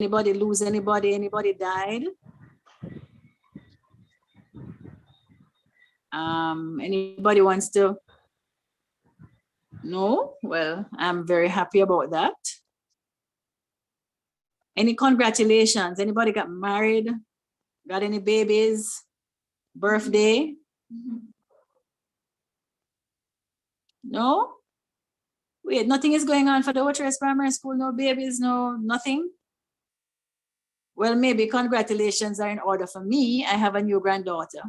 Anybody lose anybody? Anybody died? Anybody wants to? No? Well, I'm very happy about that. Any congratulations? Anybody got married? Got any babies? Birthday? No? Wait, nothing is going on for the Ocho Rios Primary School? No babies, no nothing? Well, maybe congratulations are in order for me. I have a new granddaughter.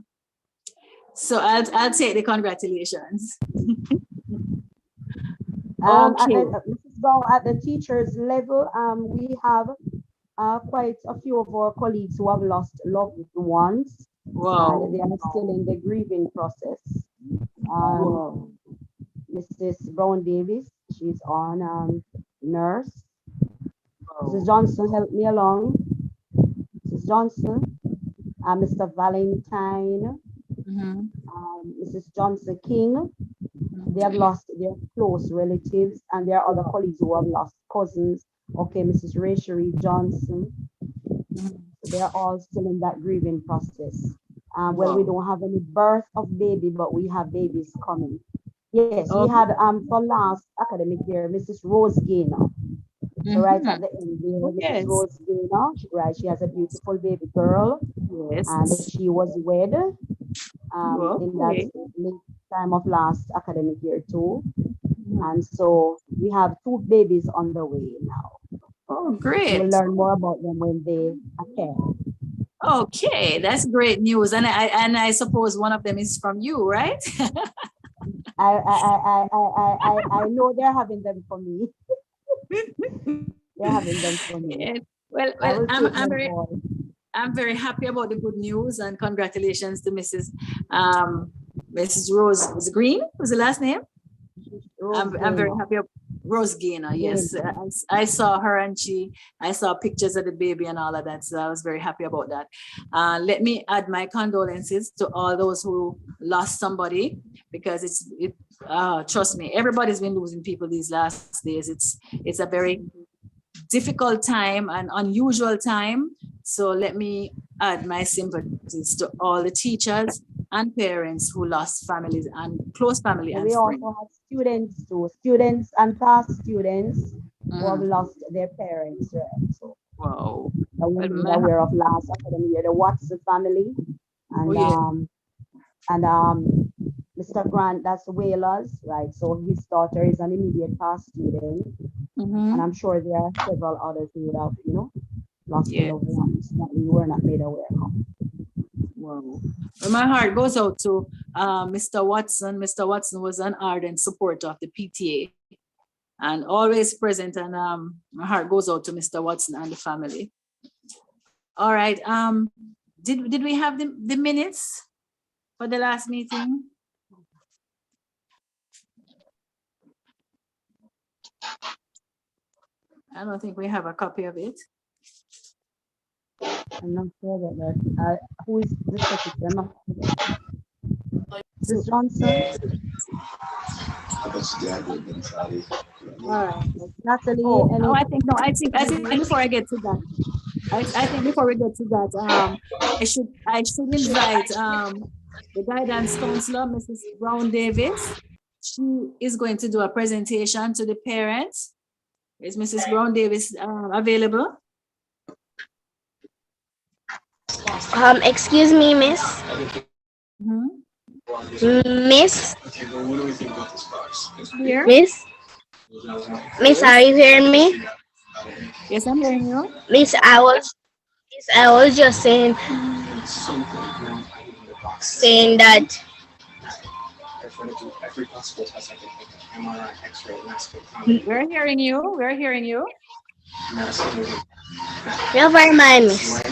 So I'll take the congratulations. Okay. Mrs. Gong, at the teachers level, we have quite a few of our colleagues who have lost loved ones. Wow. They are still in the grieving process. Wow. Mrs. Brown Davis, she's on nurse. Wow. Mrs. Johnson, help me along. Mrs. Johnson, Mr. Valentine, Mrs. Johnson King. They have lost their close relatives, and there are other colleagues who have lost cousins. Okay, Mrs. Rachel Johnson. They are all still in that grieving process. Well, we don't have any birth of baby, but we have babies coming. Yes, we had for last academic year, Mrs. Rose Gaynor. So right at the end there, Mrs. Rose Gaynor, right? She has a beautiful baby girl, and she was wed in that late time of last academic year too. And so we have 2 babies on the way now. Oh, great. We'll learn more about them when they attend. Okay, that's great news. And I suppose one of them is from you, right? I know they're having them for me. They're having them for me. Well, I'm very happy about the good news, and congratulations to Mrs. Rose Green. Was the last name? I'm very happy. Rose Gaynor, yes. I saw her, and I saw pictures of the baby and all of that, so I was very happy about that. Let me add my condolences to all those who lost somebody, because trust me, everybody's been losing people these last days. It's a very difficult time and unusual time. So let me add my sympathies to all the teachers and parents who lost families and close family and friends. We also have students too, students and past students who have lost their parents, right? So wow. I'm aware of last academic year, the Watson family, and Mr. Grant, that's Whalers, right? So his daughter is an immediate past student, and I'm sure there are several others who would have, lost their loved ones that we were not made aware of. Wow. Well, my heart goes out to Mr. Watson. Mr. Watson was an ardent supporter of the PTA and always present. And my heart goes out to Mr. Watson and the family. All right. Did we have the minutes for the last meeting? I don't think we have a copy of it. I'm not sure about that. Who is the secretary? Mrs. Johnson? All right. Natalie, I think before I get to that, I think before we get to that, I should invite the guidance counselor, Mrs. Brown Davis. She is going to do a presentation to the parents. Is Mrs. Brown Davis available? Excuse me, miss. Miss? Here? Miss, are you hearing me? Yes, I'm hearing you. Miss, I was just saying that we're hearing you. Never mind, miss.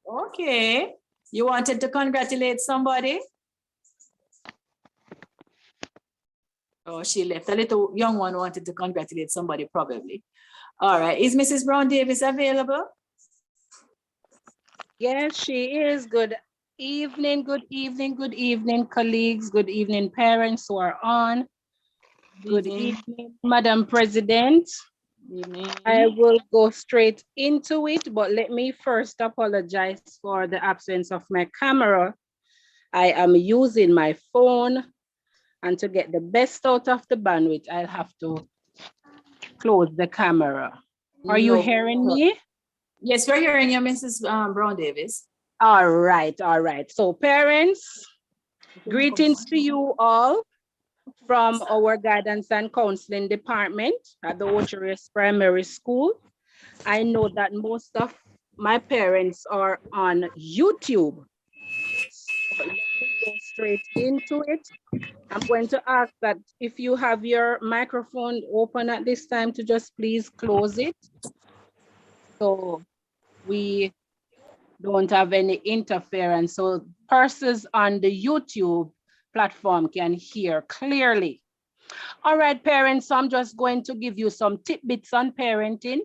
Okay. You wanted to congratulate somebody? Oh, she left. A little young one wanted to congratulate somebody, probably. All right. Is Mrs. Brown Davis available? Yes, she is. Good evening, colleagues. Good evening, parents who are on. Good evening, Madam President. I will go straight into it, but let me first apologize for the absence of my camera. I am using my phone, and to get the best out of the bandwidth, I'll have to close the camera. Are you hearing me? Yes, we're hearing you, Mrs. Brown Davis. All right, all right. So parents, greetings to you all from our guidance and counseling department at the Ocho Rios Primary School. I know that most of my parents are on YouTube. So let me go straight into it. I'm going to ask that if you have your microphone open at this time to just please close it, so we don't have any interference. So persons on the YouTube platform can hear clearly. All right, parents, so I'm just going to give you some tidbits on parenting.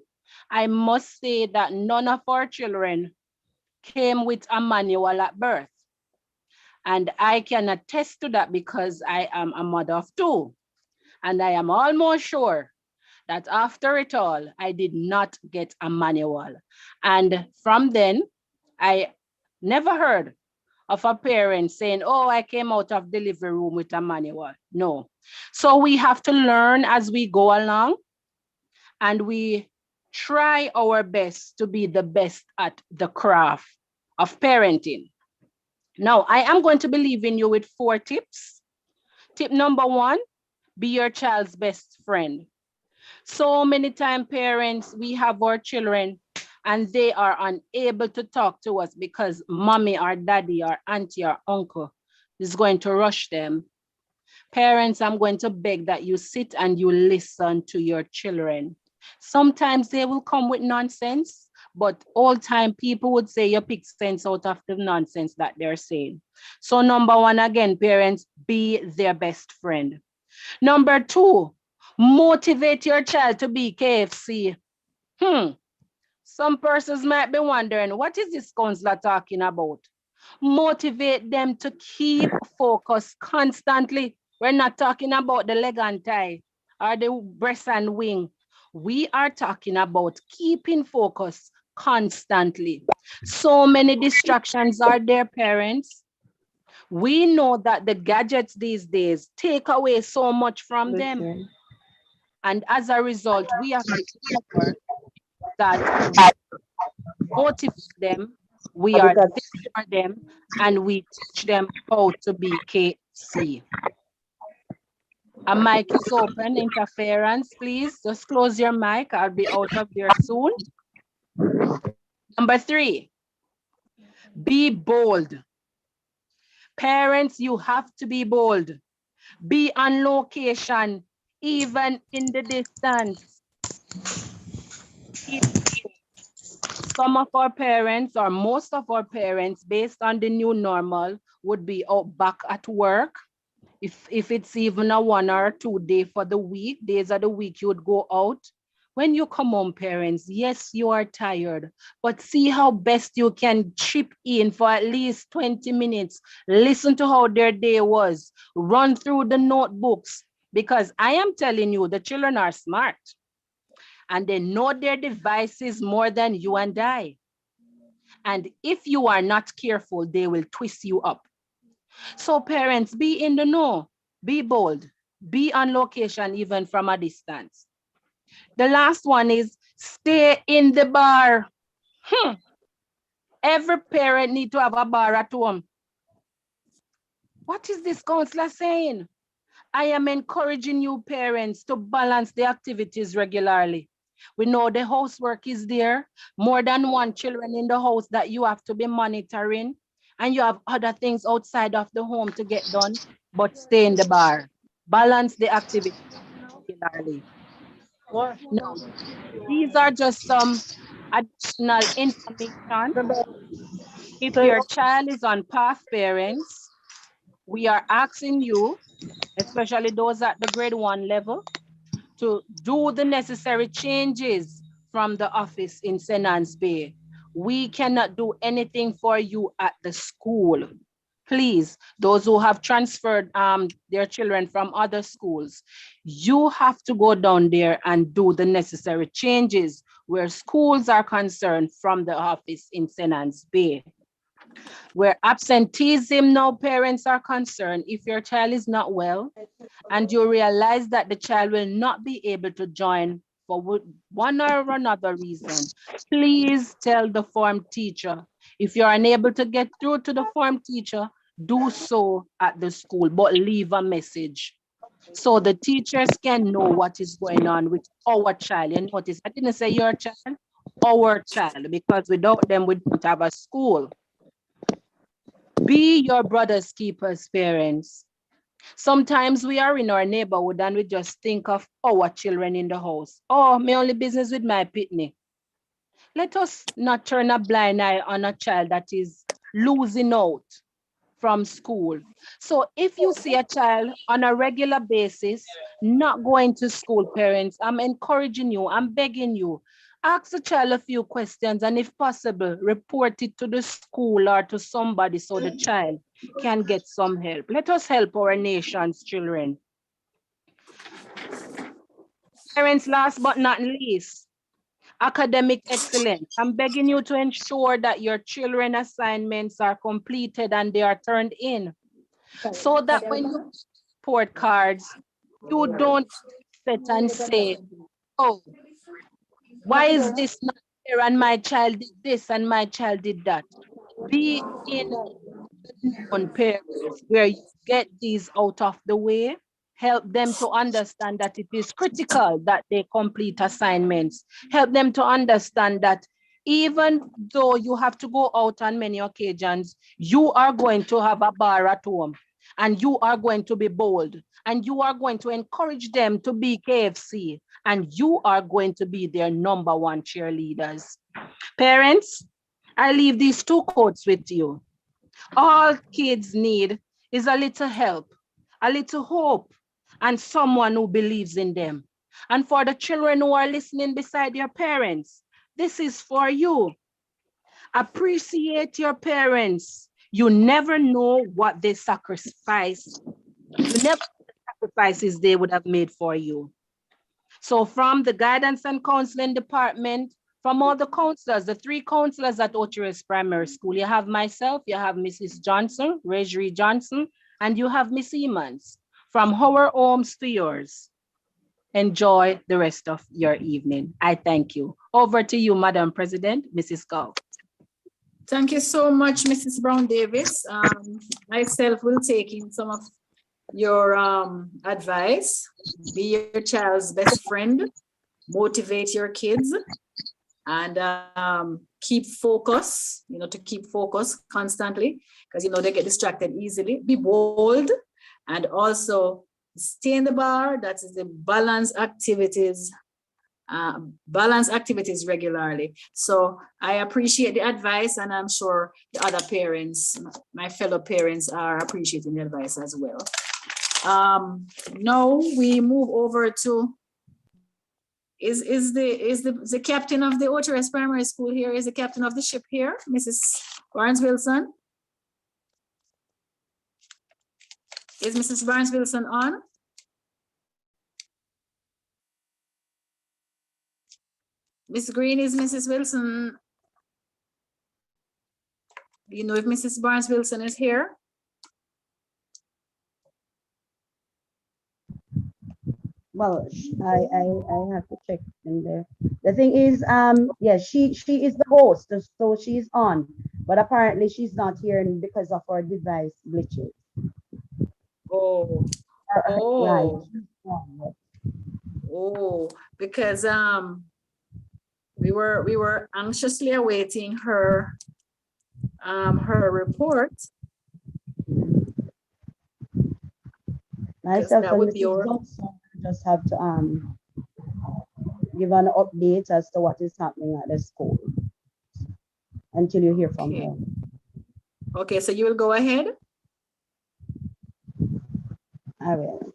I must say that none of our children came with a manual at birth. And I can attest to that because I am a mother of two. And I am almost sure that after it all, I did not get a manual. And from then, I never heard of a parent saying, oh, I came out of delivery room with a manual. No. So we have to learn as we go along, and we try our best to be the best at the craft of parenting. Now, I am going to be leaving you with 4 tips. Tip number 1, be your child's best friend. So many times, parents, we have our children and they are unable to talk to us because mommy or daddy or auntie or uncle is going to rush them. Parents, I'm going to beg that you sit and you listen to your children. Sometimes they will come with nonsense, but all time people would say you pick sense out of the nonsense that they're saying. So number 1, again, parents, be their best friend. Number 2, motivate your child to be KFC. Some persons might be wondering, what is this counselor talking about? Motivate them to keep focus constantly. We're not talking about the leg and thigh or the breast and wing. We are talking about keeping focus constantly. So many distractions are there, parents. We know that the gadgets these days take away so much from them. And as a result, we have to ensure that we motivate them, we are there for them, and we teach them how to be KC. A mic is open. Interference, please. Just close your mic. I'll be out of there soon. Number 3, be bold. Parents, you have to be bold. Be on location, even in the distance. Some of our parents, or most of our parents, based on the new normal, would be out back at work. If it's even a 1 or 2 day for the week, days of the week, you would go out. When you come home, parents, yes, you are tired, but see how best you can chip in for at least 20 minutes. Listen to how their day was. Run through the notebooks, because I am telling you, the children are smart and they know their devices more than you and I. And if you are not careful, they will twist you up. So parents, be in the know, be bold, be on location even from a distance. The last one is stay in the bar. Every parent needs to have a bar at home. What is this counselor saying? I am encouraging you parents to balance the activities regularly. We know the housework is there, more than 1 children in the house that you have to be monitoring, and you have other things outside of the home to get done, but stay in the bar. Balance the activity regularly. Now, these are just some additional information. If your child is on path, parents, we are asking you, especially those at the grade 1 level, to do the necessary changes from the office in St. Anne's Bay. We cannot do anything for you at the school. Please, those who have transferred their children from other schools, you have to go down there and do the necessary changes where schools are concerned from the office in St. Anne's Bay. Where absenteeism now parents are concerned, if your child is not well and you realize that the child will not be able to join for one or another reason, please tell the form teacher. If you're unable to get through to the form teacher, do so at the school, but leave a message so the teachers can know what is going on with our child. And notice, I didn't say your child, our child, because without them, we don't have a school. Be your brother's keeper's parents. Sometimes we are in our neighborhood and we just think of our children in the house. Oh, my only business with my pitney. Let us not turn a blind eye on a child that is losing out from school. So if you see a child on a regular basis not going to school, parents, I'm encouraging you, I'm begging you, ask the child a few questions, and if possible, report it to the school or to somebody so the child can get some help. Let us help our nation's children. Parents, last but not least, academic excellence. I'm begging you to ensure that your children assignments are completed and they are turned in, so that when you report cards, you don't sit and say, oh, why is this not here and my child did this and my child did that? Be in on parents where you get these out of the way, help them to understand that it is critical that they complete assignments, help them to understand that even though you have to go out on many occasions, you are going to have a bar at home and you are going to be bold and you are going to encourage them to be KFC and you are going to be their #1 cheerleaders. Parents, I leave these 2 quotes with you. All kids need is a little help, a little hope, and someone who believes in them. And for the children who are listening beside your parents, this is for you. Appreciate your parents. You never know what they sacrificed. You never know the sacrifices they would have made for you. So from the guidance and counseling department, from all the counselors, the 3 counselors at Ocho Rios Primary School, you have myself, you have Mrs. Johnson, Rejri Johnson, and you have Miss Emans. From our homes to yours. Enjoy the rest of your evening. I thank you. Over to you, Madam President, Mrs. Gao. Thank you so much, Mrs. Brown Davis. Myself will take in some of your advice. Be your child's best friend, motivate your kids, and keep focus, to keep focus constantly, because they get distracted easily. Be bold and also stay in the bar. That is the balance activities regularly. So I appreciate the advice, and I'm sure the other parents, my fellow parents, are appreciating the advice as well. Now we move over to, is the captain of the Ocho Rios Primary School here? Is the captain of the ship here, Mrs. Barnes-Wilson? Is Mrs. Barnes-Wilson on? Miss Green, is Mrs. Wilson? Do you know if Mrs. Barnes-Wilson is here? Well, I have to check in there. The thing is, yeah, she is the host, so she's on, but apparently she's not here because of her device glitches. Oh, right. Oh, because we were anxiously awaiting her report. Myself and Mrs. Johnson just have to give an update as to what is happening at the school until you hear from her. Okay, so you will go ahead? I will.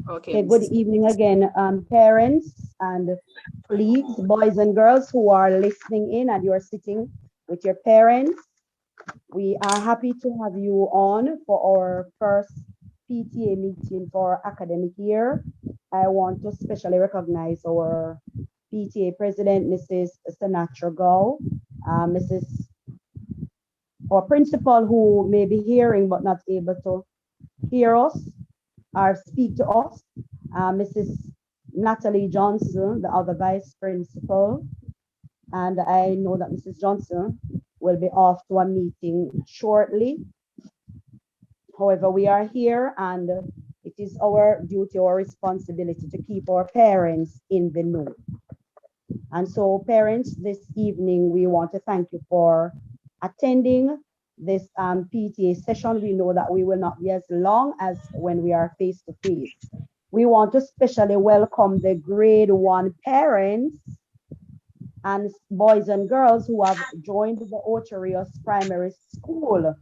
Okay. Good evening again, parents and colleagues, boys and girls who are listening in, and you're sitting with your parents. We are happy to have you on for our first PTA meeting for academic year. I want to specially recognize our PTA president, Mrs. Sinatra Gao, Mrs. or principal who may be hearing but not able to hear us or speak to us, Mrs. Natalie Johnson, the other vice principal. And I know that Mrs. Johnson will be off to a meeting shortly. However, we are here and it is our duty or responsibility to keep our parents in the know. And so parents, this evening, we want to thank you for attending this PTA session. We know that we will not be as long as when we are face to face. We want to especially welcome the grade 1 parents and boys and girls who have joined the Ocho Rios Primary School.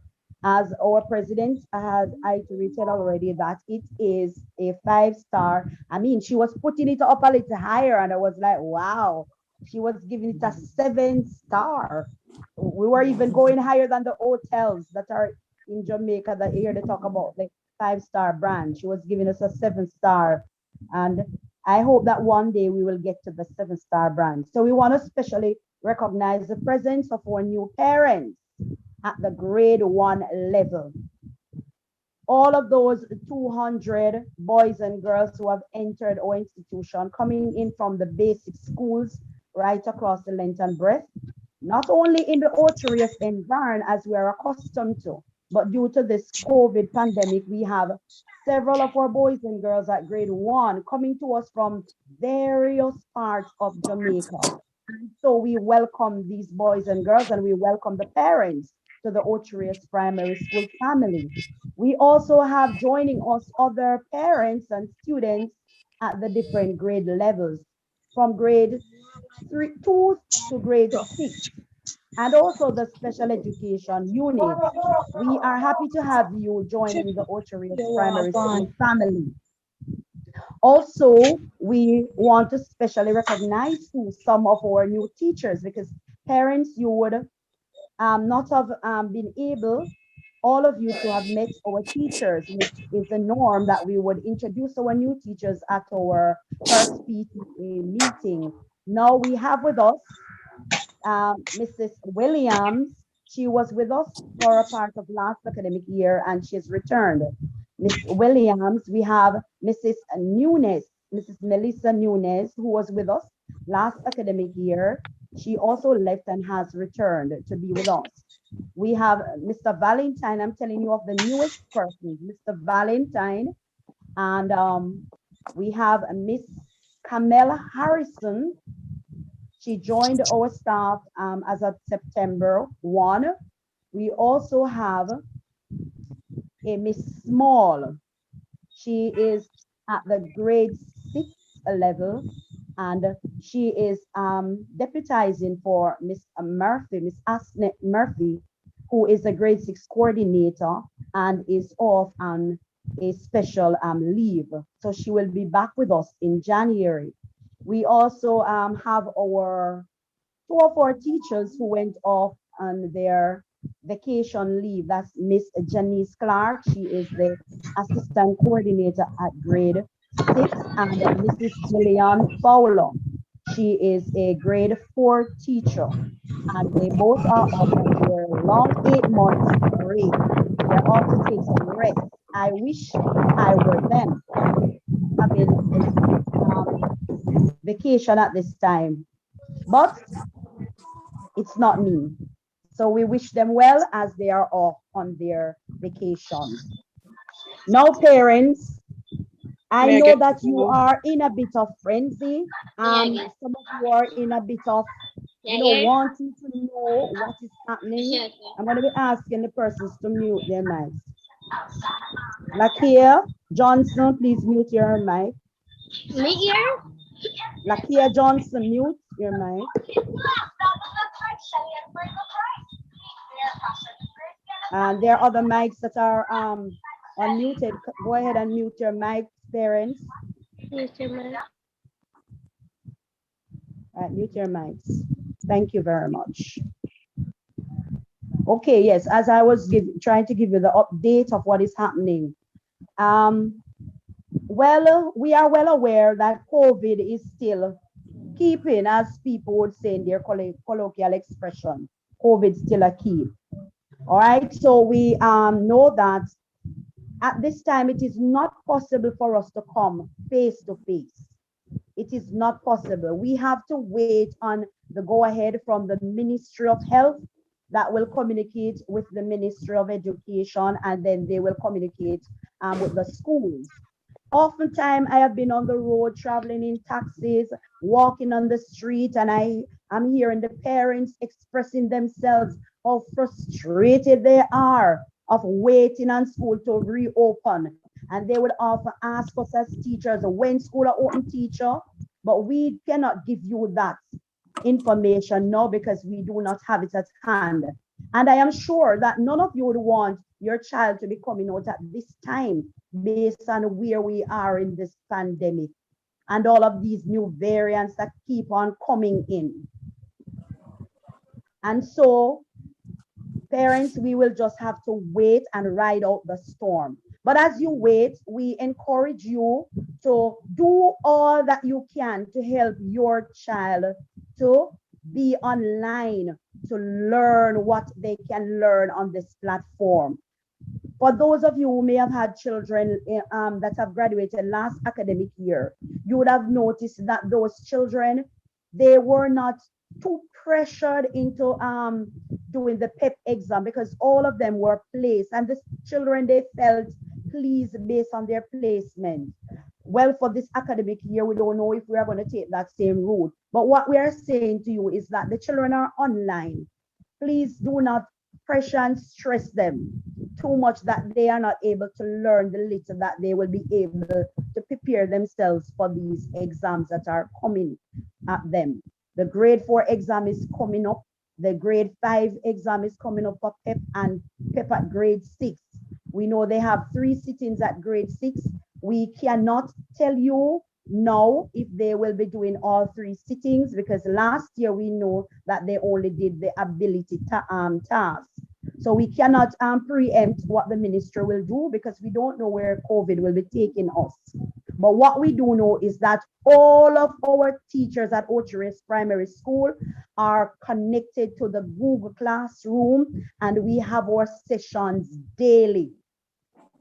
As our president has iterated already that it is a 5-star. I mean, she was putting it up a little higher and I was like, wow, she was giving it a 7-star. We were even going higher than the hotels that are in Jamaica that here they talk about like 5-star brand. She was giving us a 7-star. And I hope that one day we will get to the 7-star brand. So we want to especially recognize the presence of our new parents at the grade 1 level. All of those 200 boys and girls who have entered our institution, coming in from the basic schools right across the length and breadth, not only in the Ocho Rios environment as we are accustomed to, but due to this COVID pandemic, we have several of our boys and girls at grade 1 coming to us from various parts of Jamaica. And so we welcome these boys and girls and we welcome the parents to the Ocho Rios Primary School family. We also have joining us other parents and students at the different grade levels, from grade 2 to grade 6, and also the special education unit. We are happy to have you joining the Ocho Rios Primary School family. Also, we want to specially recognize some of our new teachers because parents, you would not have been able, all of you, to have met our teachers, which is a norm that we would introduce our new teachers at our first PTA meeting. Now we have with us Mrs. Williams. She was with us for a part of last academic year and she's returned. Miss Williams, we have Mrs. Nunes, Mrs. Melissa Nunes, who was with us last academic year. She also left and has returned to be with us. We have Mr. Valentine. I'm telling you of the newest person, Mr. Valentine. And we have Miss Camilla Harrison. She joined our staff as of September 1. We also have a Miss Small. She is at the grade 6 level and she is deputizing for Miss Murphy, Miss Asnet Murphy, who is a grade 6 coordinator and is off on a special leave. So she will be back with us in January. We also have our 2 of our teachers who went off on their vacation leave. That's Miss Janice Clark. She is the assistant coordinator at grade 6, and Mrs. Jillian Fowler. She is a grade 4 teacher, and they both are up on their long 8-month break. They're off to take some rest. I wish I were them having vacation at this time, but it's not me. So we wish them well as they are off on their vacations. Now, parents, I know that you are in a bit of frenzy. Some of you are in a bit of, wanting to know what is happening. I'm going to be asking the persons to mute their mics. Lakia Johnson, please mute your mic. Lakia Johnson, mute your mic. And there are other mics that are unmuted. Go ahead and mute your mic, parents. Mute your mic. All right, mute your mics. Thank you very much. Okay, yes, as I was trying to give you the update of what is happening. Well, we are well aware that COVID is still keeping, as people would say in their colloquial expression, COVID still a keep. All right, so we know that at this time it is not possible for us to come face to face. It is not possible. We have to wait on the go ahead from the Ministry of Health that will communicate with the Ministry of Education, and then they will communicate with the schools. Oftentimes, I have been on the road traveling in taxis, walking on the street, and I'm hearing the parents expressing themselves how frustrated they are of waiting on school to reopen. And they would often ask us as teachers, when school are open, teacher, but we cannot give you that information now because we do not have it at hand. And I am sure that none of you would want your child to be coming out at this time based on where we are in this pandemic and all of these new variants that keep on coming in. And so, parents, we will just have to wait and ride out the storm. But as you wait, we encourage you to do all that you can to help your child to be online, to learn what they can learn on this platform. For those of you who may have had children that have graduated last academic year, you would have noticed that those children, they were not too pressured into doing the PEP exam because all of them were placed, and the children, they felt pleased based on their placement. Well, for this academic year, we don't know if we are going to take that same route. But what we are saying to you is that the children are online. Please do not pressure and stress them too much that they are not able to learn the little that they will be able to prepare themselves for these exams that are coming at them. The grade 4 exam is coming up. The grade 5 exam is coming up for PEP and PEP at grade 6. We know they have 3 sittings at grade 6. We cannot tell you now if they will be doing all 3 sittings because last year we know that they only did the ability task. So we cannot preempt what the ministry will do because we don't know where COVID will be taking us. But what we do know is that all of our teachers at Ocho Rios Primary School are connected to the Google Classroom, and we have our sessions daily.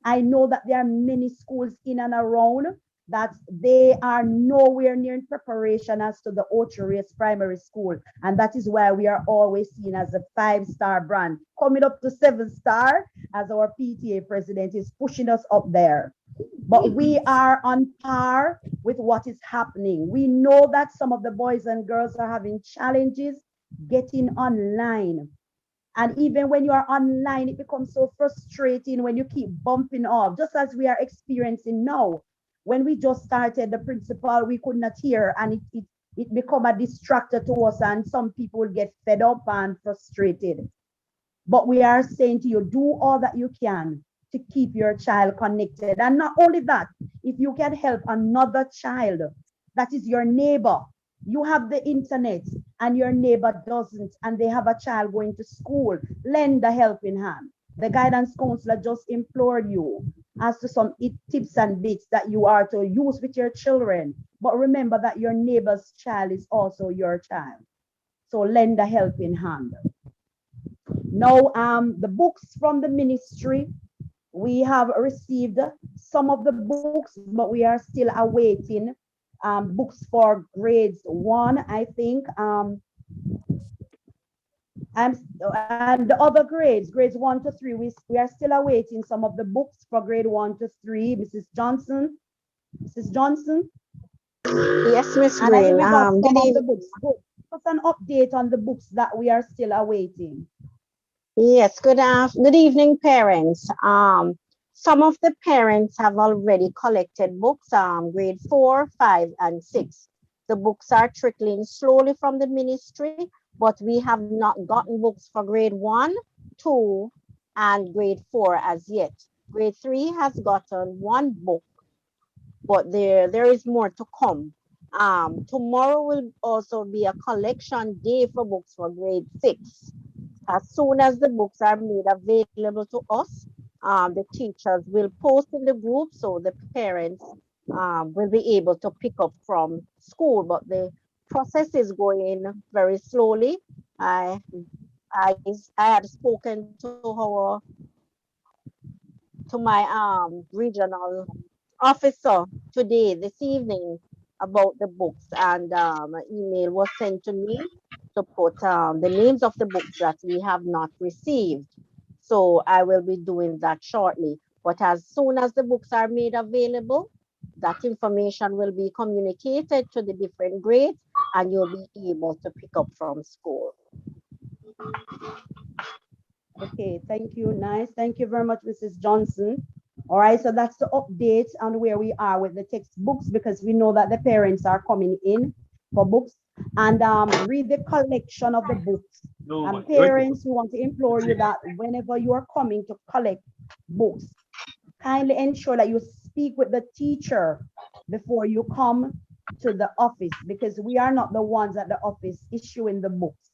I know that there are many schools in and around that they are nowhere near in preparation as to the Ocho Rios Primary School. And that is why we are always seen as a 5-star brand, coming up to 7-star as our PTA president is pushing us up there. But we are on par with what is happening. We know that some of the boys and girls are having challenges getting online. And even when you are online, it becomes so frustrating when you keep bumping off, just as we are experiencing now. When we just started, the principal, we could not hear, and it become a distractor to us, and some people will get fed up and frustrated. But we are saying to you, do all that you can to keep your child connected. And not only that, if you can help another child, that is your neighbor, you have the internet and your neighbor doesn't, and they have a child going to school, lend a helping hand. The guidance counselor just implored you as to some tips and bits that you are to use with your children. But remember that your neighbor's child is also your child. So lend a helping hand. Now, the books from the ministry, we have received some of the books, but we are still awaiting books for grades 1, I think. And the other grades 1 to 3, we are still awaiting some of the books for grade 1 to 3. Mrs. Johnson? Yes, Miss And I think Green. we got some of the books. Just an update on the books that we are still awaiting. Yes, good evening, parents. Some of the parents have already collected books, grade 4, 5, and 6. The books are trickling slowly from the ministry, but we have not gotten books for grade 1, 2, and grade 4 as yet. Grade 3 has gotten 1 book, but there is more to come. Tomorrow will also be a collection day for books for grade 6. As soon as the books are made available to us, the teachers will post in the group so the parents will be able to pick up from school. But the process is going very slowly. I I had spoken to my regional officer today, this evening, about the books, and an email was sent to me to put the names of the books that we have not received. So I will be doing that shortly. But as soon as the books are made available, that information will be communicated to the different grades and you'll be able to pick up from school. Okay, thank you. Nice. Thank you very much, Mrs. Johnson. All right, so that's the update on where we are with the textbooks, because we know that the parents are coming in for books, and read the collection of the books. And parents, we want to implore you that whenever you are coming to collect books, kindly ensure that you speak with the teacher before you come to the office, because we are not the ones at the office issuing the books.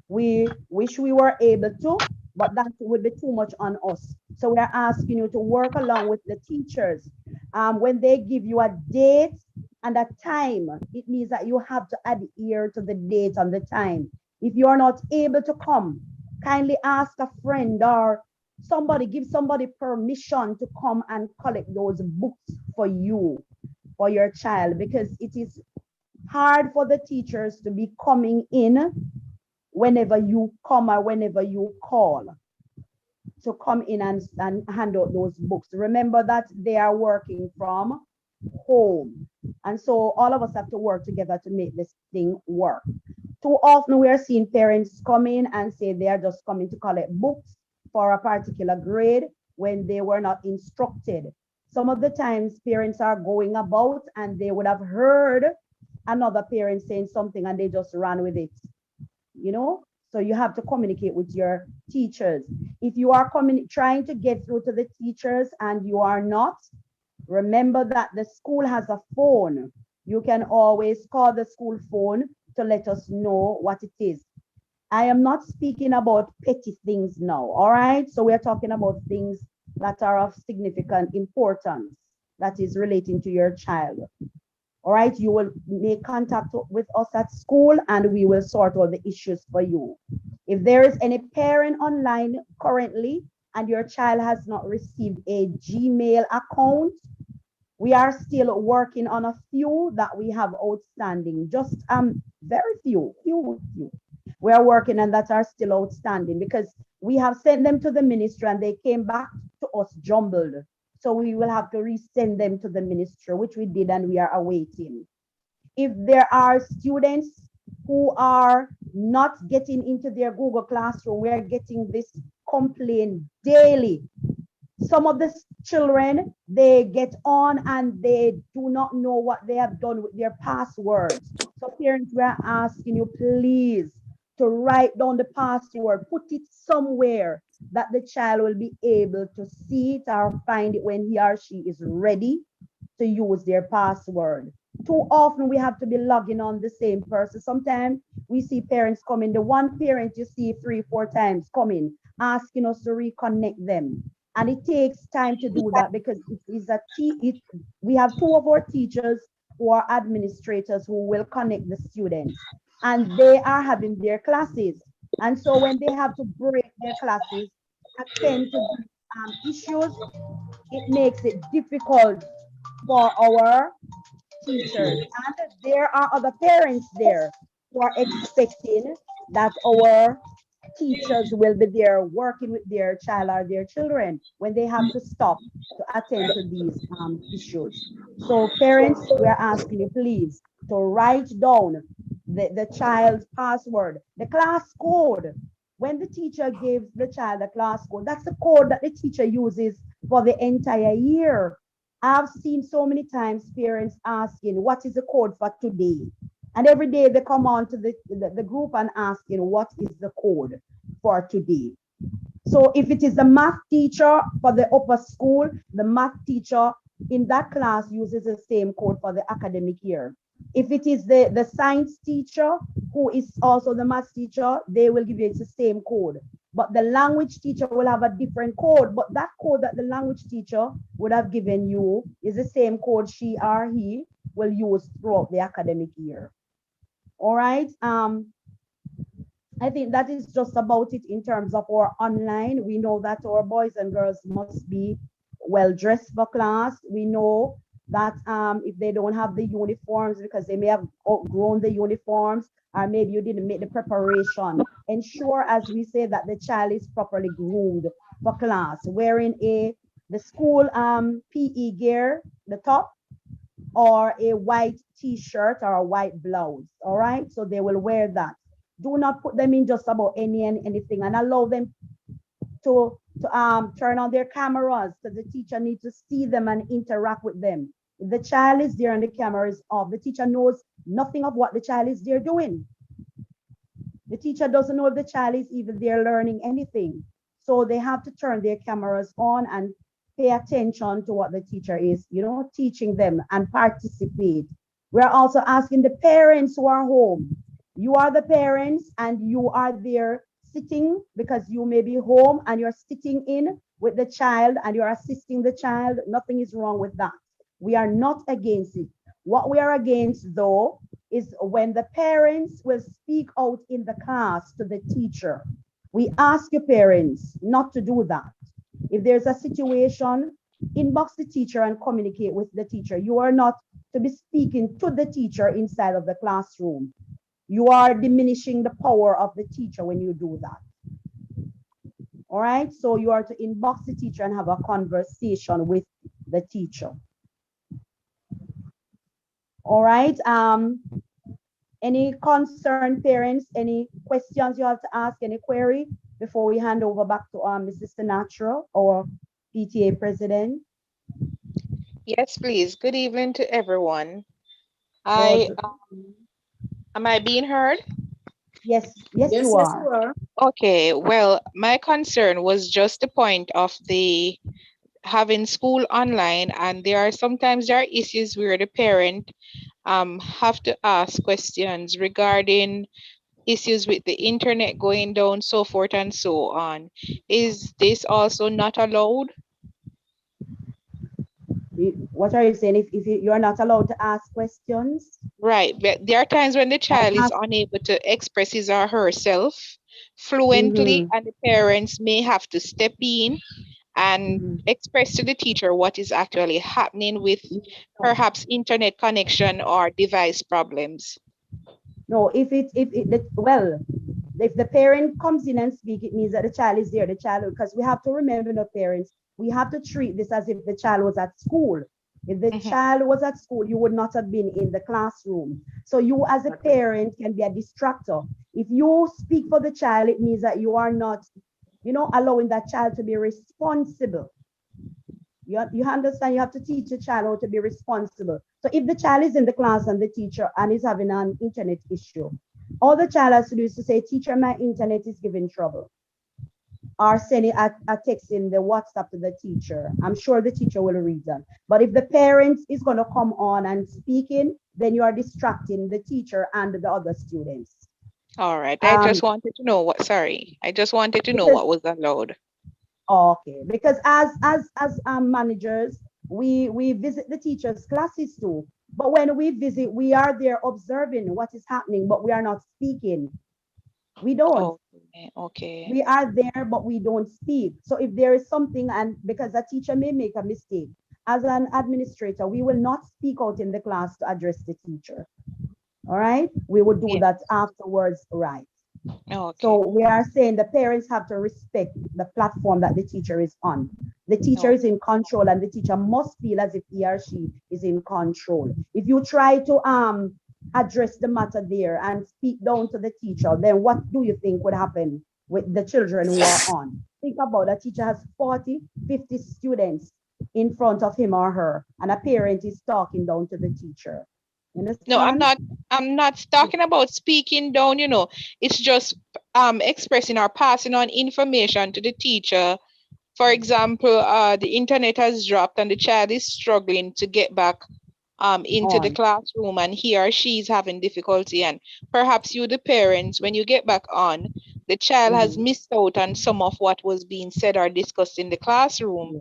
We wish we were able to, but that would be too much on us. So we are asking you to work along with the teachers. When they give you a date and a time, it means that you have to adhere to the date and the time. If you are not able to come, kindly ask a friend or somebody, give somebody permission to come and collect those books for you, for your child, because it is hard for the teachers to be coming in whenever you come or whenever you call to come in and hand out those books. Remember that they are working from home. And so all of us have to work together to make this thing work. Too often we are seeing parents come in and say they are just coming to collect books for a particular grade when they were not instructed. Some of the times parents are going about and they would have heard another parent saying something and they just ran with it. You know, so you have to communicate with your teachers. If you are trying to get through to the teachers and you are not, remember that the school has a phone. You can always call the school phone to let us know what it is. I am not speaking about petty things now, all right? So we're talking about things that are of significant importance that is relating to your child. All right, you will make contact with us at school and we will sort out the issues for you. If there is any parent online currently and your child has not received a Gmail account, we are still working on a few that we have outstanding, just very few. We are working on that are still outstanding because we have sent them to the ministry and they came back to us jumbled. So we will have to resend them to the ministry, which we did and we are awaiting. If there are students who are not getting into their Google Classroom, we are getting this complaint daily. Some of the children, they get on and they do not know what they have done with their passwords. So parents, we are asking you please to write down the password, put it somewhere that the child will be able to see it or find it when he or she is ready to use their password. Too often we have to be logging on the same person. Sometimes we see parents coming, the one parent you see 3-4 times coming, asking us to reconnect them. And it takes time to do that because we have 2 of our teachers who are administrators who will connect the students and they are having their classes. And so when they have to break their classes, attend to these issues, it makes it difficult for our teachers. And there are other parents there who are expecting that our teachers will be there working with their child or their children when they have to stop to attend to these issues. So parents, we are asking you please to write down the child's password, the class code. When the teacher gives the child a class code, that's the code that the teacher uses for the entire year. I've seen so many times parents asking, what is the code for today? And every day they come on to the group and asking, what is the code for today? So if it is the math teacher for the upper school, the math teacher in that class uses the same code for the academic year. If it is the science teacher who is also the math teacher, they will give you the same code. But the language teacher will have a different code. But that code that the language teacher would have given you is the same code she or he will use throughout the academic year. All right. I think that is just about it in terms of our online. We know that our boys and girls must be well dressed for class. We know that if they don't have the uniforms because they may have outgrown the uniforms, or maybe you didn't make the preparation, ensure, as we say, that the child is properly groomed for class, wearing the school PE gear, the top, or a white t-shirt or a white blouse. All right, so they will wear that. Do not put them in just about anything, and allow them to turn on their cameras, because the teacher needs to see them and interact with them. If the child is there and the camera is off, the teacher knows nothing of what the child is there doing. The teacher doesn't know if the child is even there learning anything. So they have to turn their cameras on and pay attention to what the teacher is, teaching them, and participate. We're also asking the parents who are home. You are the parents and you are there sitting, because you may be home and you're sitting in with the child and you're assisting the child. Nothing is wrong with that. We are not against it. What we are against, though, is when the parents will speak out in the class to the teacher. We ask your parents not to do that. If there's a situation, inbox the teacher and communicate with the teacher. You are not to be speaking to the teacher inside of the classroom. You are diminishing the power of the teacher when you do that. All right, so you are to inbox the teacher and have a conversation with the teacher. All right, any concerned parents, any questions you have to ask, any query before we hand over back to Mrs. Sinatra, or PTA president? Yes, please. Good evening to everyone. Good. Am I being heard? Yes, you are. Okay, well, my concern was just the point of the having school online, and there are issues where the parent have to ask questions regarding issues with the internet going down, so forth and so on. Is this also not allowed? What are you saying? If you are not allowed to ask questions? Right, but there are times when the child is unable to express his or herself fluently, and the parents may have to step in and express to the teacher what is actually happening with perhaps internet connection or device problems. No, if the parent comes in and speak, it means that the child is there. The child, because we have to remember, the parents, we have to treat this as if the child was at school. If the child was at school, you would not have been in the classroom. So you as a parent can be a distractor. If you speak for the child, it means that you are not, allowing that child to be responsible. You understand? You have to teach a child how to be responsible. So if the child is in the class and the teacher and is having an internet issue, all the child has to do is to say, teacher, my internet is giving trouble. Or sending a text in the WhatsApp to the teacher. I'm sure the teacher will read that. But if the parent is going to come on and speaking, then you are distracting the teacher and the other students. All right. I just wanted to know what was allowed. Okay, because as managers, we visit the teachers' classes too. But when we visit, we are there observing what is happening, but we are not speaking. We don't. Okay. We are there, but we don't speak. So if there is something, and because a teacher may make a mistake, as an administrator, we will not speak out in the class to address the teacher. All right, we will do that afterwards, right? Okay. So we are saying the parents have to respect the platform that the teacher is on. The teacher is in control, and the teacher must feel as if he or she is in control. If you try to address the matter there and speak down to the teacher, then what do you think would happen with the children who are on? Think about a teacher has 40, 50 students in front of him or her, and a parent is talking down to the teacher. No, I'm not talking about speaking down, it's just expressing or passing on information to the teacher. For example, the internet has dropped and the child is struggling to get back into the classroom and he or she is having difficulty, and perhaps you, the parents, when you get back on, the child has missed out on some of what was being said or discussed in the classroom.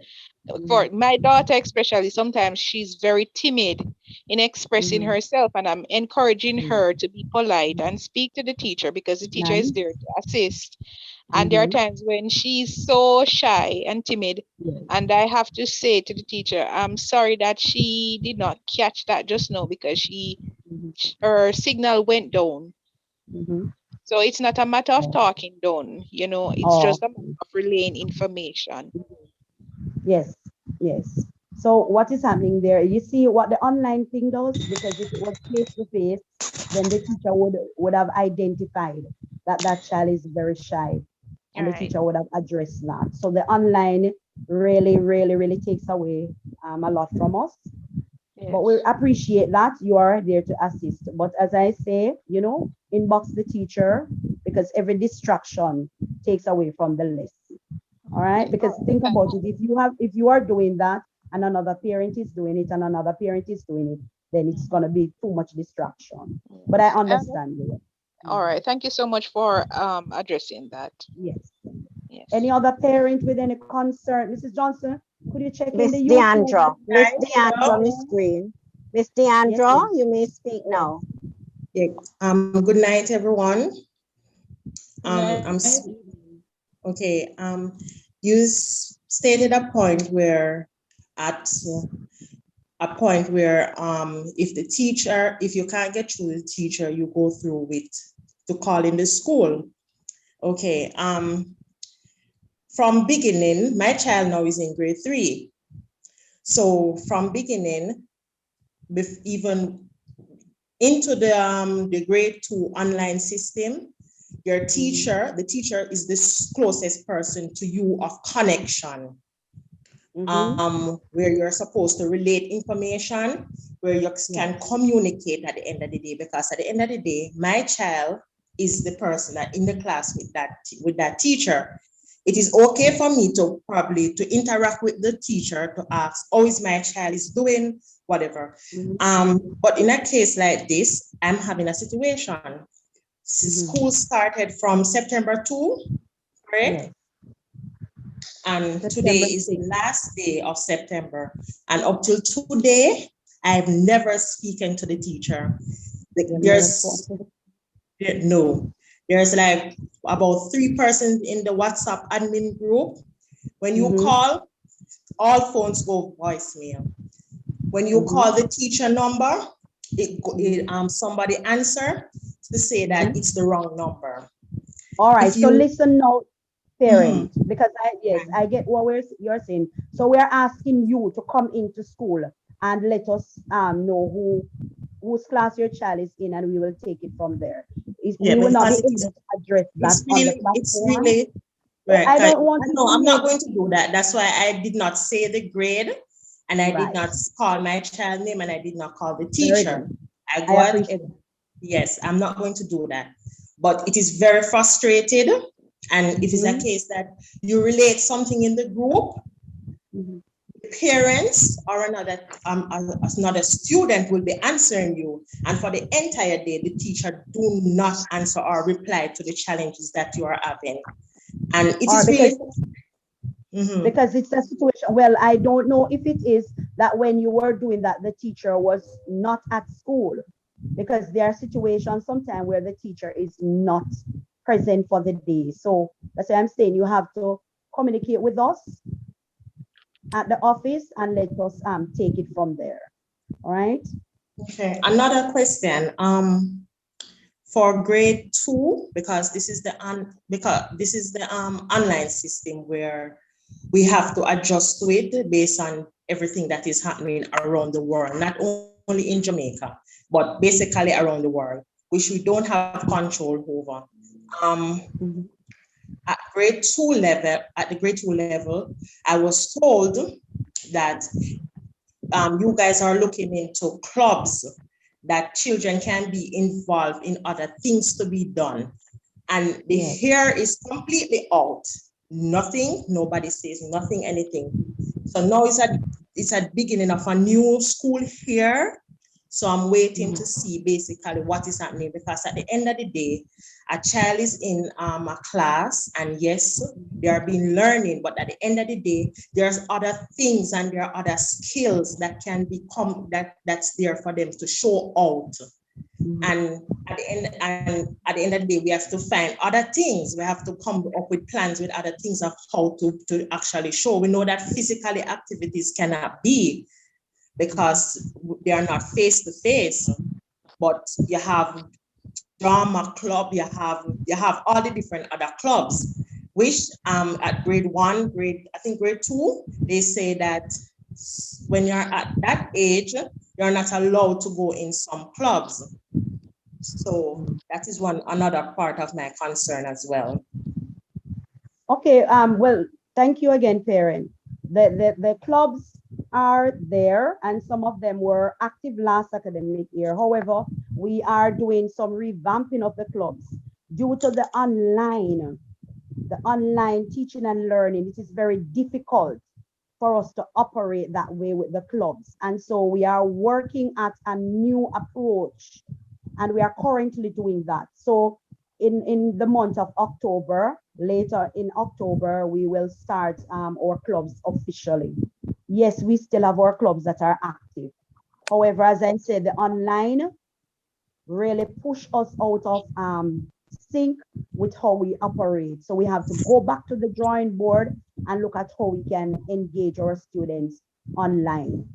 For my daughter especially, sometimes she's very timid in expressing herself, and I'm encouraging her to be polite and speak to the teacher because the teacher is there to assist. And there are times when she's so shy and timid, and I have to say to the teacher, I'm sorry that she did not catch that just now because her signal went down. So it's not a matter of talking down, you know, it's just a matter of relaying information. Yes, yes. So what is happening there? You see what the online thing does? Because if it was face to face, then the teacher would have identified that that child is very shy, and the teacher would have addressed that. So the online really takes away a lot from us. But we appreciate that you are there to assist. But as I say, you know, inbox the teacher, because every distraction takes away from the lesson. All right, because think about it. If you are doing that and another parent is doing it and another parent is doing it, then it's going to be too much distraction. But I understand you. All right, thank you so much for addressing that. Yes. Any other parent with any concern? Mrs. Johnson, could you check in the YouTube? Deandra, Miss Deandra, Miss Green. Miss Deandra, Yes, you may speak now. Yeah. Good night, everyone. Okay. You stated a point where if you can't get through the teacher, you go through to call in the school. Okay. From beginning, my child now is in grade 3. So from beginning, even into the grade 2 online system, the teacher is the closest person to you of connection, where you're supposed to relate information, where you can communicate at the end of the day, because at the end of the day, my child is the person that in the class with that teacher. It is okay for me to interact with the teacher to ask, how is my child is doing, whatever. But in a case like this, I'm having a situation. School started from September 2, correct? And today is the last day of September. And up till today, I've never spoken to the teacher. There's like about 3 persons in the WhatsApp admin group. When you call, all phones go voicemail. When you call the teacher number, somebody answer to say that it's the wrong number. All right, so listen now, parents, because I get what you're saying. So we're asking you to come into school and let us know whose class your child is in, and we will take it from there. We will not be able to address that on the platform. It's really right. I'm not going to do that. That's why I did not say the grade, and I did not call my child name, and I did not call the teacher. Yes, I'm not going to do that. But it is very frustrated, and if it's a case that you relate something in the group, parents or another student will be answering you, and for the entire day the teacher do not answer or reply to the challenges that you are having. And it is because it's a situation. Well, I don't know if it is that when you were doing that the teacher was not at school, because there are situations sometimes where the teacher is not present for the day. So that's why I'm saying you have to communicate with us at the office and let us take it from there. All right. Okay. Another question. For grade 2, because this is the online system where we have to adjust to it based on everything that is happening around the world, not only in Jamaica, but basically around the world, which we don't have control over. At the grade 2 level, I was told that you guys are looking into clubs that children can be involved in, other things to be done. And the hair is completely out. Nothing, nobody says nothing, anything. So now it's a beginning of a new school here. So I'm waiting to see basically what is happening, because at the end of the day, a child is in a class, and yes, they are being learning, but at the end of the day, there's other things and there are other skills that can become that's there for them to show out. And at the end of the day, we have to find other things. We have to come up with plans with other things of how to actually show. We know that physically activities cannot be, because they are not face to face, but you have drama club, you have all the different other clubs, which at grade 1, grade 2, they say that when you're at that age, you're not allowed to go in some clubs. So that is another part of my concern as well. Okay, well, thank you again, parent. The clubs are there, and some of them were active last academic year. However, we are doing some revamping of the clubs due to the online teaching and learning. It is very difficult for us to operate that way with the clubs. And so we are working at a new approach, and we are currently doing that. So in the month of October, later in October, we will start our clubs officially. Yes, we still have our clubs that are active. However, as I said, the online really push us out of sync with how we operate. So we have to go back to the drawing board and look at how we can engage our students online,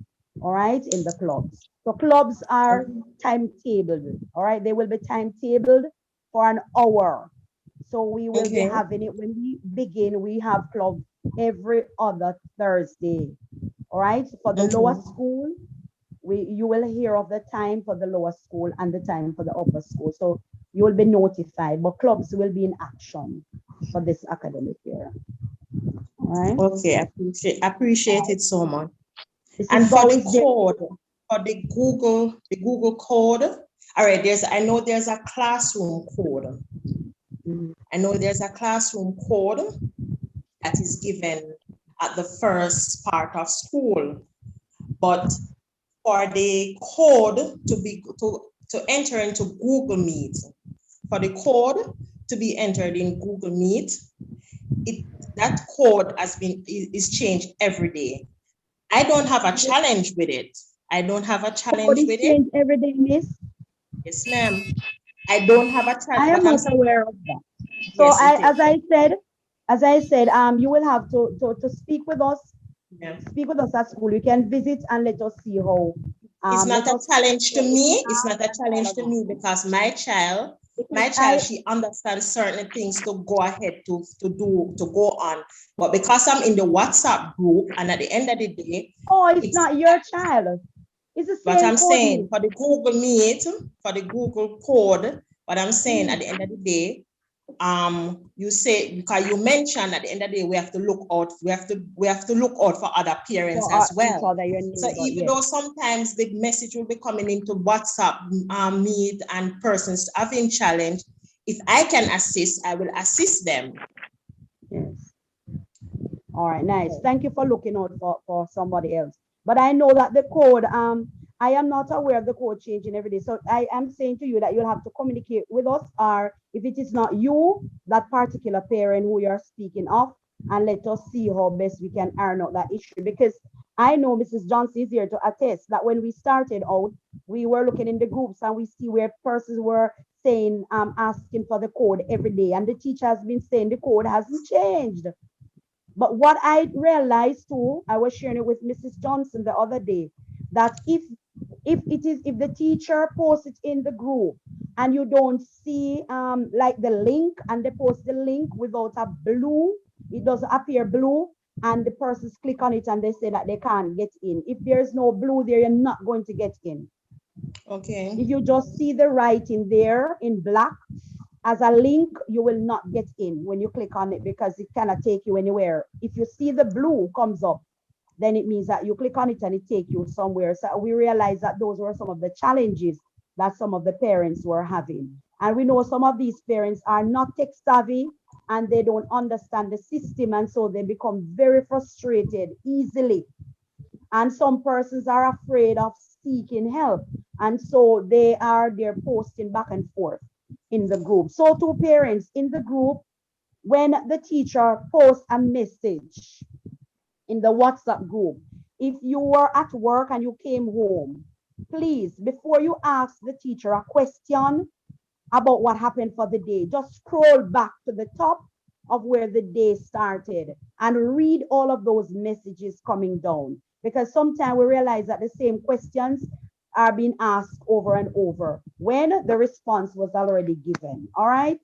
all right, in the clubs. So clubs are timetabled, all right? They will be timetabled for an hour. So we will be having it when we begin. We have club every other Thursday, all right? For the lower school, you will hear of the time for the lower school and the time for the upper school. So you will be notified, but clubs will be in action for this academic year. All right. Okay, I appreciate it so much. And for the code, for the Google code, all right, I know there's a classroom code. I know there's a classroom code that is given at the first part of school, but for the code to enter into Google Meet, for the code to be entered in Google Meet, that code is changed every day. I don't have a challenge with it. I don't have a challenge with it. Every day, miss? Yes, ma'am. I don't have a challenge. I am not aware of that. So yes, as I said, you will have to speak with us. Yeah. Speak with us at school. You can visit and let us see how. It's not a challenge to me. It's not a challenge to me, because my child, she understands certain things to go ahead to go on. But because I'm in the WhatsApp group, and at the end of the day, it's not your child. It's the same. But I'm saying for the Google Meet, for the Google code, what I'm saying at the end of the day, you say, because you mentioned at the end of the day, we have to look out. We have to look out for other parents as well. So even though sometimes the message will be coming into WhatsApp Meet and persons having challenge, if I can assist, I will assist them. Yes. All right, nice. Thank you for looking out for somebody else. But I know that the code, I am not aware of the code changing every day. So I am saying to you that you'll have to communicate with us, or if it is not you, that particular parent who you're speaking of, and let us see how best we can iron out that issue. Because I know Mrs. Johnson is here to attest that when we started out, we were looking in the groups and we see where persons were saying, asking for the code every day. And the teacher has been saying the code hasn't changed. But what I realized too, I was sharing it with Mrs. Johnson the other day, that if the teacher posts it in the group and you don't see like the link, and they post the link without a blue, it doesn't appear blue, and the persons click on it and they say that they can't get in. If there's no blue there, you're not going to get in. Okay. If you just see the writing there in black as a link, you will not get in when you click on it, because it cannot take you anywhere. If you see the blue comes up, then it means that you click on it and it takes you somewhere. So we realized that those were some of the challenges that some of the parents were having. And we know some of these parents are not tech savvy and they don't understand the system, and so they become very frustrated easily. And some persons are afraid of seeking help. And so they're posting back and forth in the group. So to parents in the group, when the teacher posts a message in the WhatsApp group, if you were at work and you came home, please, before you ask the teacher a question about what happened for the day, just scroll back to the top of where the day started and read all of those messages coming down. Because sometimes we realize that the same questions are being asked over and over when the response was already given. All right.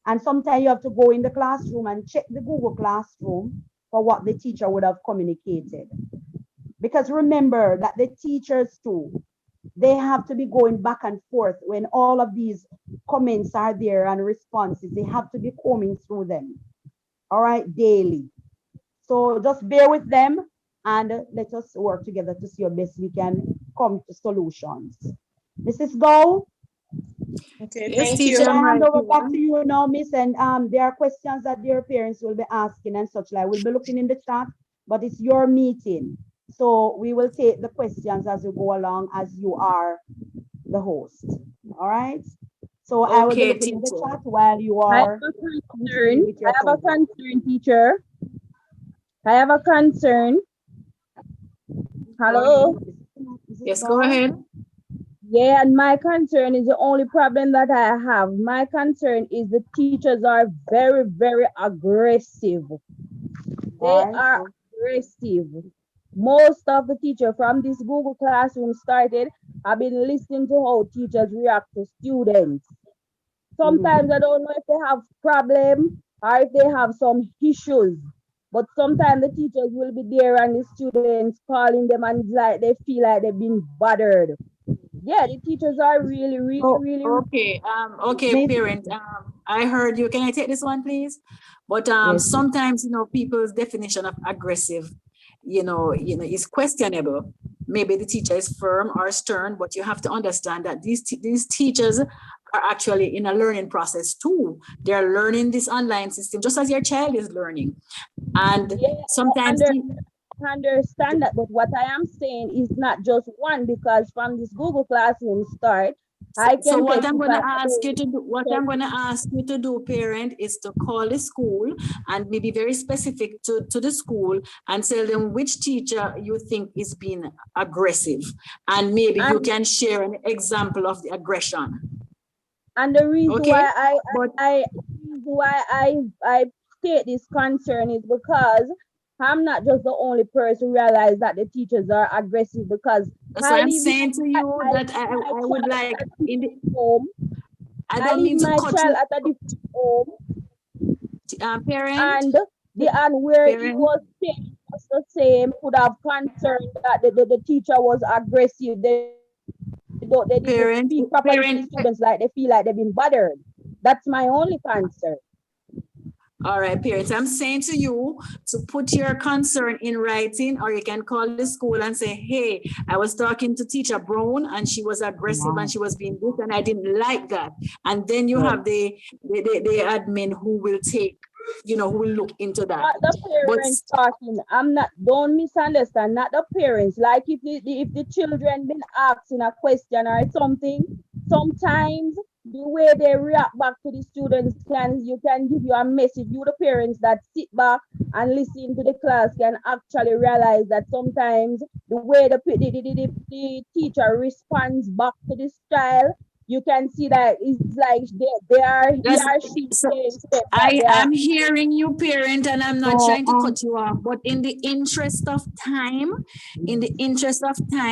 And sometimes you have to go in the classroom and check the Google Classroom for what the teacher would have communicated. Because remember that the teachers too, they have to be going back and forth when all of these comments are there and responses. They have to be combing through them, all right, daily. So just bear with them and let us work together to see how best we can come to solutions. Mrs. Gow? Okay, Yes, thank teacher, you. I I'm hand right over back here. to you now, Miss, and there are questions that their parents will be asking and such like. We'll be looking in the chat, but it's your meeting. So we will take the questions as we go along as you are the host. All right. So I will be Okay, looking in the teacher. chat while you I have are a concern. continuing with your I have a program. concern, teacher. I have a concern. Hello? Yes, go ahead. Yeah, and my concern is the only problem that I have. My concern is the teachers are very, very aggressive. They are aggressive. Most of the teachers from this Google Classroom started, I've been listening to how teachers react to students. Sometimes I don't know if they have problems or if they have some issues. But sometimes the teachers will be there and the students calling them and it's like they feel like they've been bothered. Yeah, the teachers are really, really. Okay, okay, parent. I heard you. Can I take this one, please? But sometimes, you know, people's definition of aggressive, is questionable. Maybe the teacher is firm or stern, but you have to understand that these teachers are actually in a learning process too. They're learning this online system just as your child is learning. And sometimes I understand that, but what I am saying is not just one, because from this Google Classroom start, So what I'm going to ask you to do, parent, is to call the school and maybe very specific to the school and tell them which teacher you think is being aggressive. And maybe you can share an example of the aggression. And the reason why I state this concern is because I'm not just the only person who realize that the teachers are aggressive, because that's why I'm saying to you that I would like in the home. I don't mean to cut you. At a different home. Parent. And where it was the same, could have concerned that the teacher was aggressive. They didn't speak properly to the students, like they feel like they've been bothered. That's my only concern. All right, parents, I'm saying to you to put your concern in writing, or you can call the school and say, hey, I was talking to teacher Brown and she was aggressive and she was being this and I didn't like that. And then you have the admin who will take, who will look into that. Not the parents talking. Don't misunderstand, not the parents. Like if the children been asking a question or something, sometimes the way they react back to the students you can give you a message. You, the parents that sit back and listen to the class, can actually realize that sometimes the way the teacher responds back to the style, you can see that it's like I am hearing you, parent, and I'm not trying to cut you off, but in the interest of time,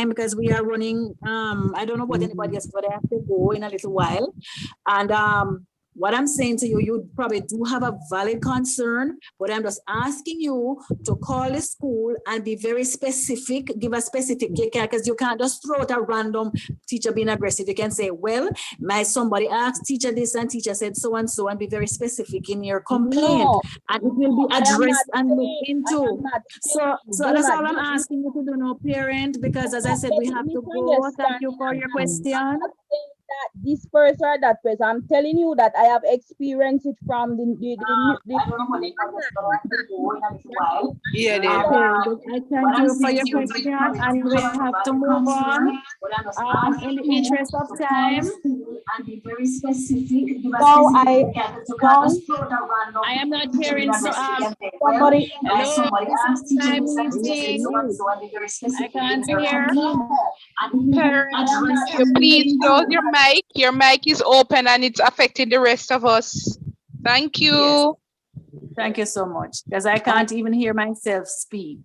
because we are running, I don't know what anybody else, but I have to go in a little while. And what I'm saying to you, you probably do have a valid concern, but I'm just asking you to call the school and be very specific, give a specific, because you can't just throw out a random teacher being aggressive. You can say, well, somebody asked teacher this and teacher said so and so, and be very specific in your complaint. And it will be addressed and looked into. So that's all I'm asking you to do now, parent, because as I said, we have to go. Thank you for your question. that this person or that person. I'm telling you that I have experienced it from the I don't know what they call this, but I can go in a little while. Yeah, they Um, Okay, I what thank I'm you for saying your to you, my question, parents and we have a have to valid move on. concern, but I'm just asking In the you interest of to call the time, school and be very specific. Give a no, specific, you can't no, just throw it around I am not teacher in hearing. a So, message and say, well, somebody, hello, somebody this is asked teacher this and teacher said so meeting. and so, and be very I specific in can't your hear. complaint. And parents, address you please close your mic. Your mic is open and it's affecting the rest of us. Thank you. Yes. Thank you so much, because I can't even hear myself speak.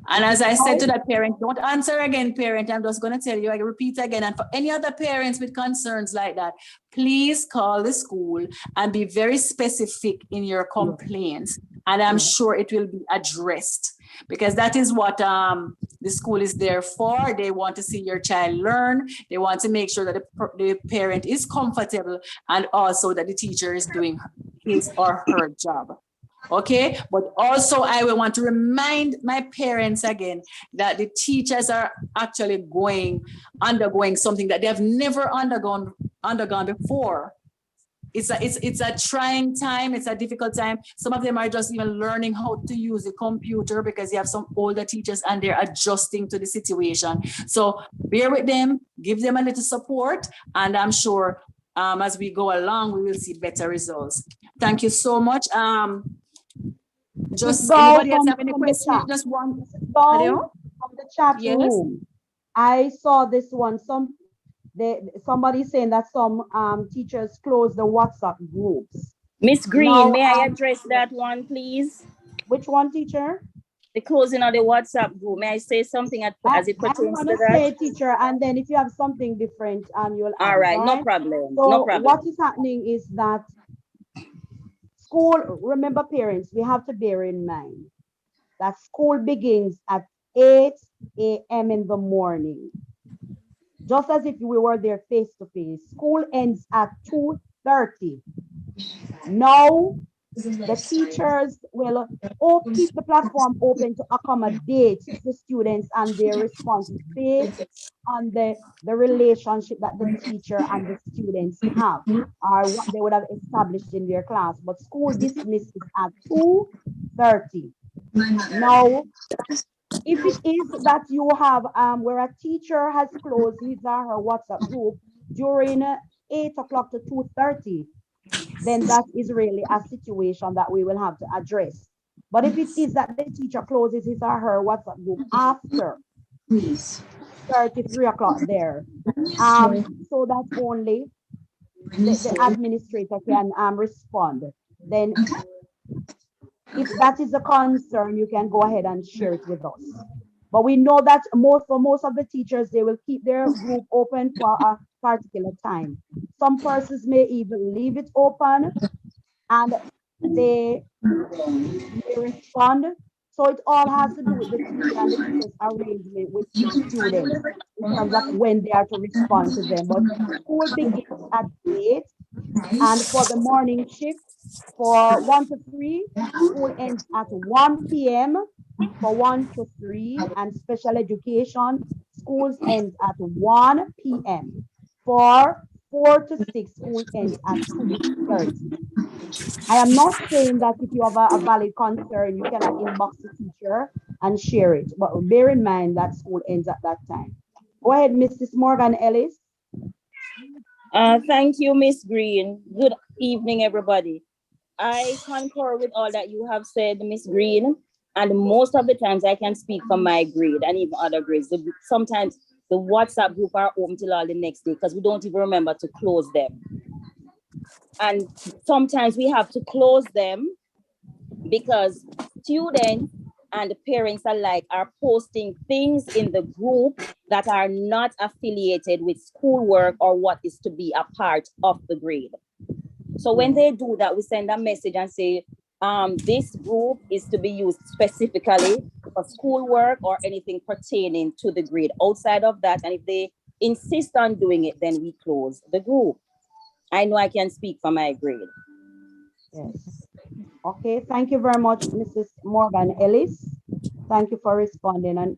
And as I said to that parent, don't answer again, parent. I'm just going to tell you, I repeat again. And for any other parents with concerns like that, please call the school and be very specific in your complaints. And I'm sure it will be addressed, because that is what the school is there for. They want to see your child learn. They want to make sure that the parent is comfortable and also that the teacher is doing his or her job. Okay, but also I will want to remind my parents again that the teachers are actually undergoing something that they have never undergone before. It's a trying time. It's a difficult time. Some of them are just even learning how to use the computer, because you have some older teachers and they're adjusting to the situation. So bear with them, give them a little support, and I'm sure as we go along, we will see better results. Thank you so much. Just anybody else have any questions? Just one. From the chat Yes. room, I saw this one. Somebody saying that some teachers close the WhatsApp groups. Miss Green, Now, may I address that one, please? Which one, teacher? The closing of the WhatsApp group. May I say something as it pertains I'm to gonna that? say, teacher, and then if you have something different, you'll add. All right, no problem. So No problem. what is happening is that school, remember parents, we have to bear in mind that school begins at 8 a.m. in the morning. Just as if we were there face to face. School ends at 2:30. Now, the teachers will keep the platform open to accommodate the students and their responses based on the relationship that the teacher and the students have, or what they would have established in their class. But school dismisses at 2:30. Now, if it is that you have where a teacher has closed his or her WhatsApp group during 8 o'clock to 2:30, then that is really a situation that we will have to address. But if it is that the teacher closes his or her WhatsApp group after 3 o'clock there, so that only the administrator can respond, then if that is a concern, you can go ahead and share it with us. But we know that for most of the teachers, they will keep their group open for a particular time. Some persons may even leave it open and they respond. So it all has to do with the teacher and the teacher's arrangement with the students in terms of when they are to respond to them. But school begins at 8, and for the morning shift, for 1 to 3, school ends at 1 p.m. for 1 to 3, and special education, schools ends at 1 p.m. For 4 to 6, school ends at 2:30. I am not saying that if you have a valid concern, you cannot inbox the teacher and share it, but bear in mind that school ends at that time. Go ahead, Mrs. Morgan Ellis. Thank you, Miss Green. Good evening, everybody. I concur with all that you have said, Miss Green. And most of the times I can speak for my grade and even other grades. Sometimes the WhatsApp group are open till all the next day because we don't even remember to close them. And sometimes we have to close them because students and parents alike are posting things in the group that are not affiliated with schoolwork or what is to be a part of the grade. So when they do that, we send a message and say, this group is to be used specifically for schoolwork or anything pertaining to the grade. Outside of that, and if they insist on doing it, then we close the group. I know I can speak for my grade. Yes. Okay, thank you very much, Mrs. Morgan Ellis. Thank you for responding. And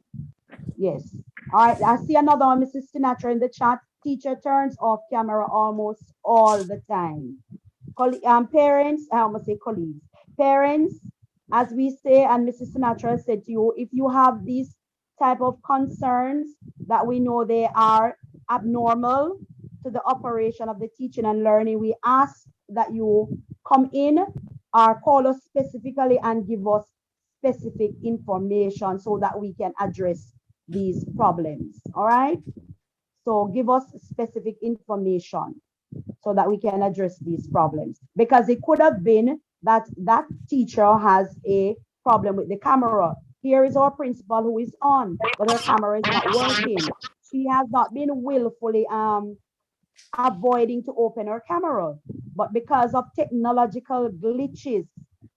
yes, all right, I see another one, Mrs. Sinatra in the chat. Teacher turns off camera almost all the time. Parents, I almost say colleagues. Parents, as we say, and Mrs. Sinatra said to you, if you have these type of concerns that we know they are abnormal to the operation of the teaching and learning, we ask that you come in or call us specifically and give us specific information so that we can address these problems. All right. So give us specific information so that we can address these problems, because it could have been that that teacher has a problem with the camera. Here is our principal who is on, but her camera is not working. She has not been willfully avoiding to open her camera, but because of technological glitches,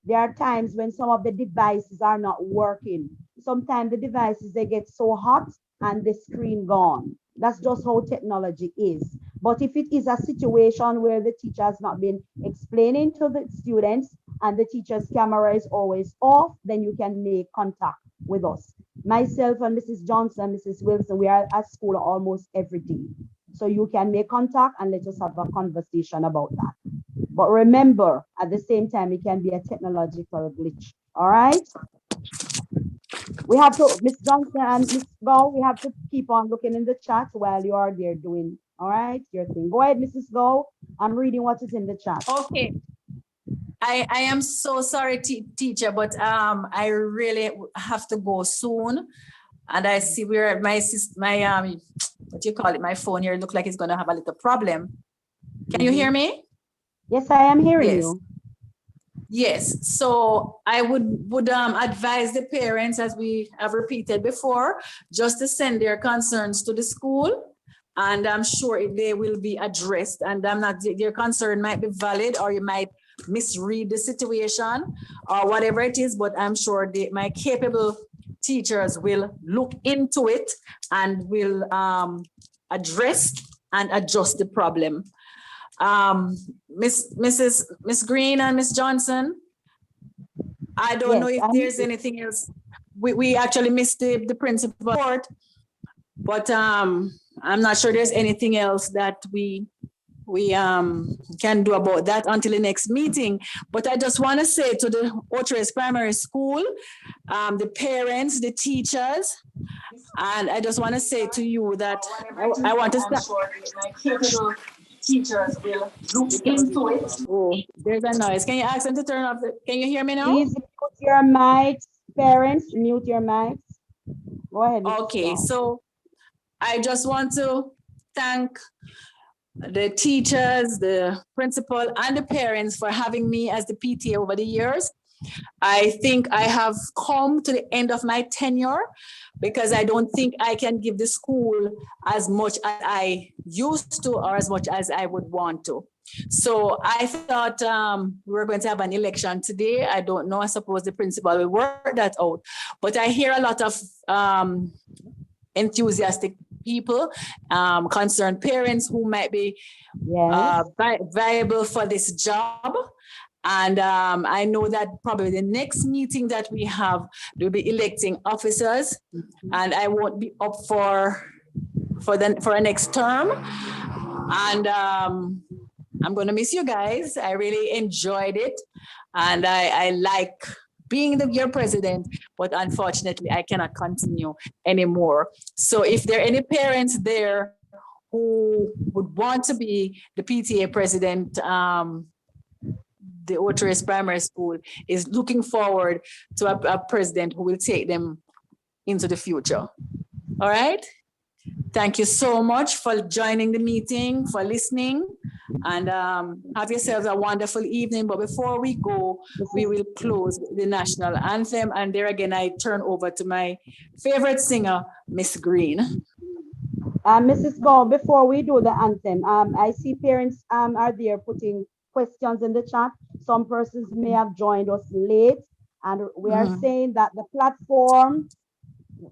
there are times when some of the devices are not working. Sometimes the devices, they get so hot and the screen gone. That's just how technology is. But if it is a situation where the teacher has not been explaining to the students and the teacher's camera is always off, then you can make contact with us. Myself and Mrs. Johnson, Mrs. Wilson, we are at school almost every day. So you can make contact and let us have a conversation about that. But remember, at the same time, it can be a technological glitch. All right. We have to, Ms. Johnson and Ms. Go, we have to keep on looking in the chat while you are there doing, all right, your thing. Go ahead, Mrs. Go. I'm reading what is in the chat. Okay. I am so sorry, teacher, but I really have to go soon. And I see where my what do you call it? My phone here look like it's gonna have a little problem. Can you hear me? Yes, I am hearing you. Yes, so I would advise the parents, as we have repeated before, just to send their concerns to the school, and I'm sure they will be addressed. And their concern might be valid, or you might misread the situation, or whatever it is. But I'm sure my capable teachers will look into it and will address and adjust the problem. Miss Green and Miss Johnson, I don't know if there's anything else. We actually missed the principal report, but I'm not sure there's anything else that we can do about that until the next meeting. But I just want to say to the Ocho Rios Primary School, the parents, the teachers, and I just want to say to you that I want to start. My capable teachers will look into it. Oh, there's a noise. Can you ask them to turn off can you hear me now? Please mute your mics, parents, mute your mics. Go ahead. Okay, so I just want to thank the teachers, the principal, and the parents for having me as the PTA over the years. I think I have come to the end of my tenure because I don't think I can give the school as much as I used to or as much as I would want to. So I thought we were going to have an election today. I don't know. I suppose the principal will work that out. But I hear a lot of enthusiastic people, concerned parents who might be viable for this job. And I know that probably the next meeting that we have, we'll be electing officers, and I won't be up for a next term. And I'm going to miss you guys. I really enjoyed it, and I like being your president, but unfortunately, I cannot continue anymore. So if there are any parents there who would want to be the PTA president, the Ocho Rios Primary School is looking forward to a president who will take them into the future. All right. Thank you so much for joining the meeting, for listening, and have yourselves a wonderful evening. But before we go, we will close the national anthem. And there again, I turn over to my favorite singer, Miss Green. Mrs. Go, before we do the anthem, I see parents are there putting questions in the chat. Some persons may have joined us late, and we are saying that the platform,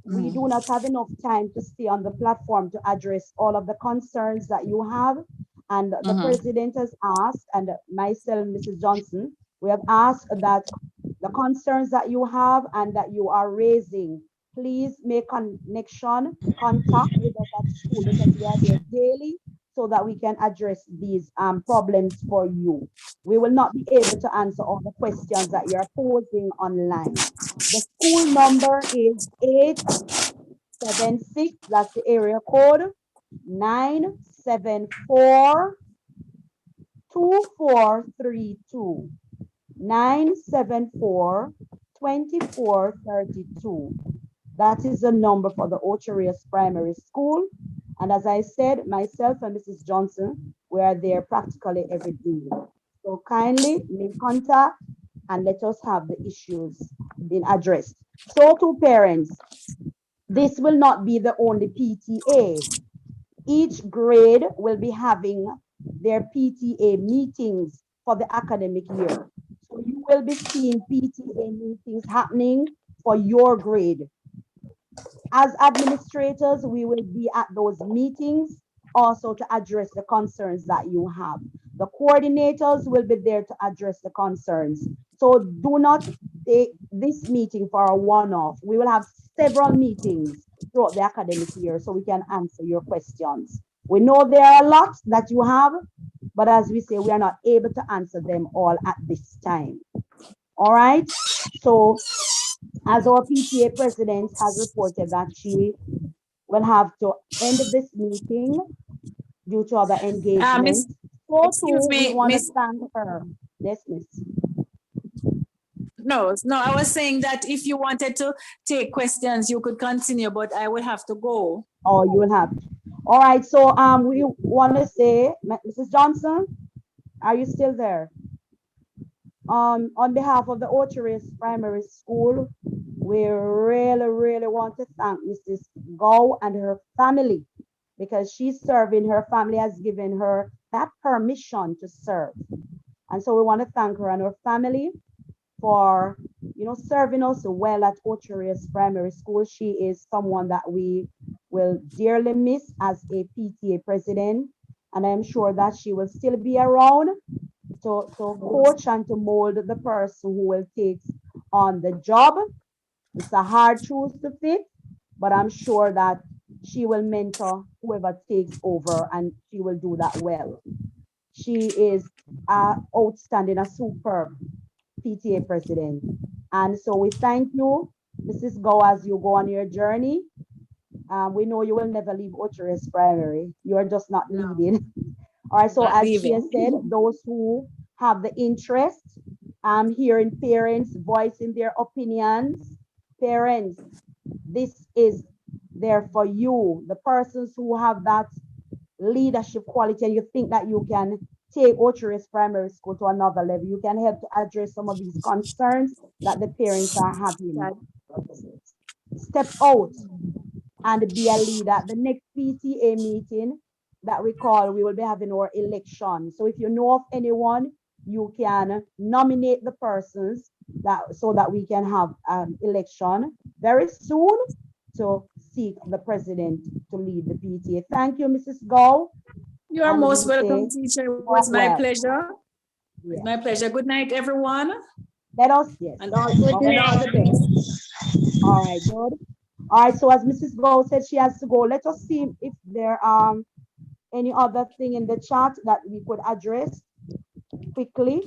we do not have enough time to stay on the platform to address all of the concerns that you have. And the president has asked, and myself, Mrs. Johnson, we have asked that the concerns that you have and that you are raising please make contact with us at school because we are there daily so that we can address these problems for you. We will not be able to answer all the questions that you're posing online. The school number is 876, that's the area code, 974 2432. 974 2432. That is the number for the Ocho Rios Primary School. And as I said, myself and Mrs. Johnson, we are there practically every day. So kindly make contact and let us have the issues being addressed. So to parents, this will not be the only PTA. Each grade will be having their PTA meetings for the academic year. So you will be seeing PTA meetings happening for your grade. As administrators, we will be at those meetings also to address the concerns that you have. The coordinators will be there to address the concerns. So do not take this meeting for a one-off. We will have several meetings throughout the academic year so we can answer your questions. We know there are a lot that you have, but as we say, we are not able to answer them all at this time. All right. So as our PTA president has reported that she will have to end this meeting due to other engagements. Excuse me, we want to Miss. thank her. Yes, Miss. No, I was saying that if you wanted to take questions, you could continue, but I will have to go. Oh, you will have. All right. So we want to say, Mrs. Johnson, are you still there? On behalf of the Ocho Rios Primary School, we really want to thank Mrs. Go and her family because she's serving. Her family has given her that permission to serve. And so we want to thank her and her family for, serving us well at Ocho Rios Primary School. She is someone that we will dearly miss as a PTA president. And I'm sure that she will still be around to coach and to mold the person who will take on the job. It's a hard shoes to fit, but I'm sure that she will mentor whoever takes over and she will do that well. She is outstanding, a superb PTA president. And so we thank you, Mrs. Go, as you go on your journey. We know you will never leave Ocho Rios Primary. You are just not leaving. All right, so as she has said, those who have the interest, hearing parents voicing their opinions, parents, this is there for you. The persons who have that leadership quality and you think that you can take Ocho Rios Primary School to another level, you can help to address some of these concerns that the parents are having. Step out and be a leader. The next PTA meeting that we will be having our election. So if you know of anyone, you can nominate the persons so that we can have an election very soon to seek the president to lead the PTA. Thank you, Mrs. Go. You are most welcome, teacher. It was my pleasure. Yeah. My pleasure. Good night, everyone. Let us, yes. And all the best. All right, good. All right, so as Mrs. Go said, she has to go. Let us see if there any other thing in the chat that we could address quickly.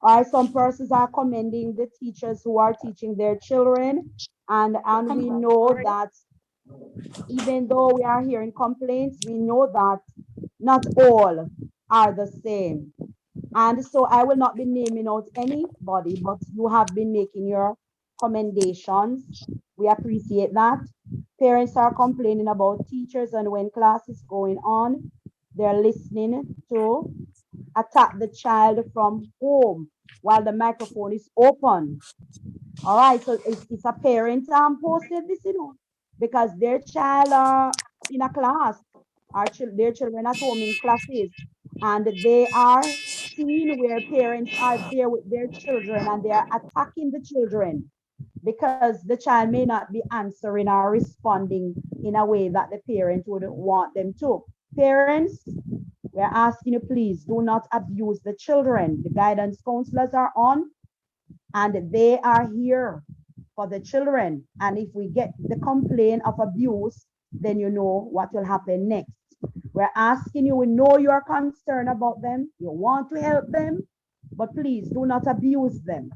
All right, some persons are commending the teachers who are teaching their children, and we know that even though we are hearing complaints, we know that not all are the same. And so I will not be naming out anybody, but you have been making your commendations. We appreciate that. Parents are complaining about teachers, and when class is going on, they're listening to attack the child from home while the microphone is open. All right, so it's a parent posted this, because their child are in a class, their children at home in classes, and they are seeing where parents are there with their children and they are attacking the children because the child may not be answering or responding in a way that the parent would want them to. Parents, we're asking you, please do not abuse the children. The guidance counselors are on and they are here for the children. And if we get the complaint of abuse, then you know what will happen next. We're asking you, we know you are concerned about them, you want to help them, but please do not abuse them.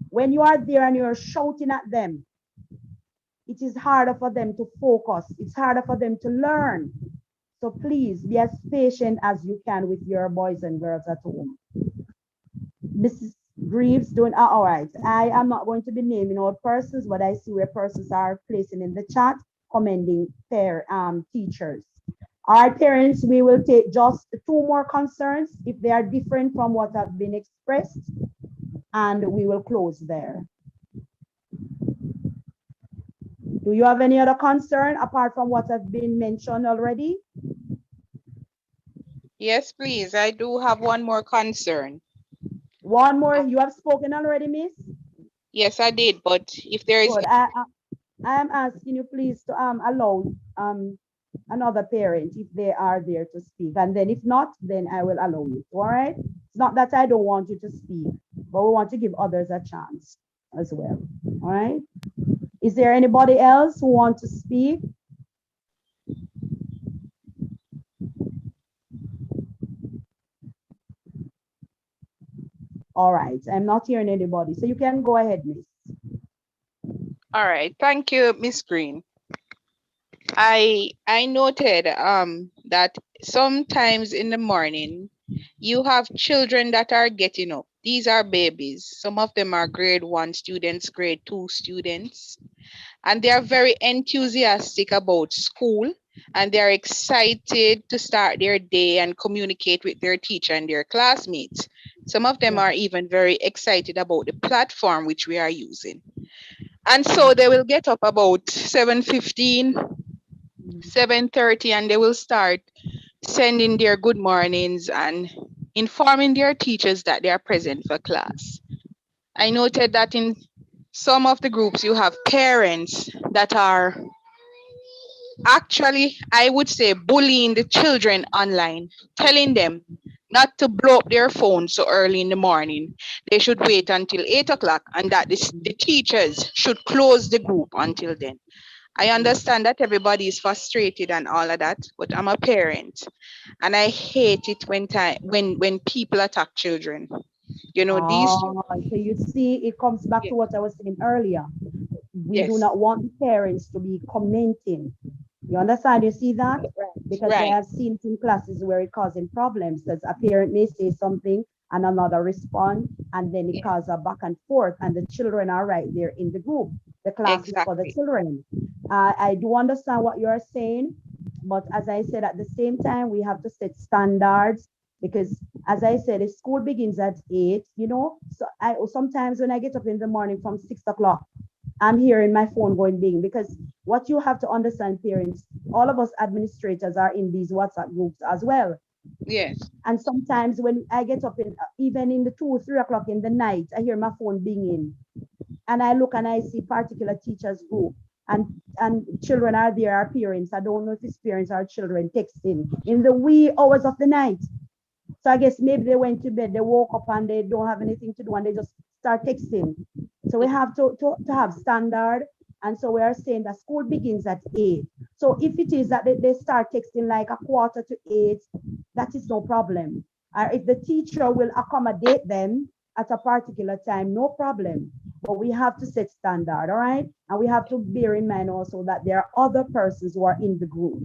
When you are there and you're shouting at them, it is harder for them to focus. It's harder for them to learn. So please be as patient as you can with your boys and girls at home. Mrs. Greaves doing all right. I am not going to be naming all persons, but I see where persons are placing in the chat, commending their teachers. All right, parents, we will take just 2 more concerns if they are different from what have been expressed, and we will close there. Do you have any other concern apart from what has been mentioned already? Yes, please. I do have one more concern. One more, you have spoken already, miss? Yes, I did, but if there is... Good. I am asking you please to allow another parent if they are there to speak. And then if not, then I will allow you, all right? It's not that I don't want you to speak, but we want to give others a chance as well, all right? Is there anybody else who wants to speak? All right, I'm not hearing anybody, so you can go ahead, miss. All right, thank you, Miss Green. I noted that sometimes in the morning, you have children that are getting up. These are babies. Some of them are grade 1 students, grade 2 students, and they are very enthusiastic about school, and they're excited to start their day and communicate with their teacher and their classmates. Some of them are even very excited about the platform which we are using. And so they will get up about 7:15, 7:30, and they will start sending their good mornings and informing their teachers that they are present for class. I noted that in some of the groups, you have parents that are actually, I would say, bullying the children online, telling them not to blow up their phones so early in the morning. They should wait until 8 o'clock, and that the teachers should close the group until then. I understand that everybody is frustrated and all of that, but I'm a parent, and I hate it when people attack children. You know, these. So you see, it comes back to what I was saying earlier. We do not want the parents to be commenting. You understand? You see that? Because I have seen some classes where it causing problems. Because a parent may say something and another respond, and then it causes a back and forth, and the children are right there in the group. The class is for the children. I do understand what you are saying, but as I said, at the same time, we have to set standards, because as I said, if school begins at 8, you know, so sometimes when I get up in the morning from 6 o'clock, I'm hearing my phone going bing, because what you have to understand, parents, all of us administrators are in these WhatsApp groups as well. Yes. And sometimes when I get up even in the 2, 3 o'clock in the night, I hear my phone binging, and I look and I see particular teachers group, and children are there, our parents. I don't know if it's parents or children texting in the wee hours of the night. So I guess maybe they went to bed, they woke up and they don't have anything to do, and they just start texting. So we have to have standard. And so we are saying that school begins at 8. So if it is that they start texting like 7:45, that is no problem. If the teacher will accommodate them at a particular time, no problem. But we have to set standard, all right? And we have to bear in mind also that there are other persons who are in the group.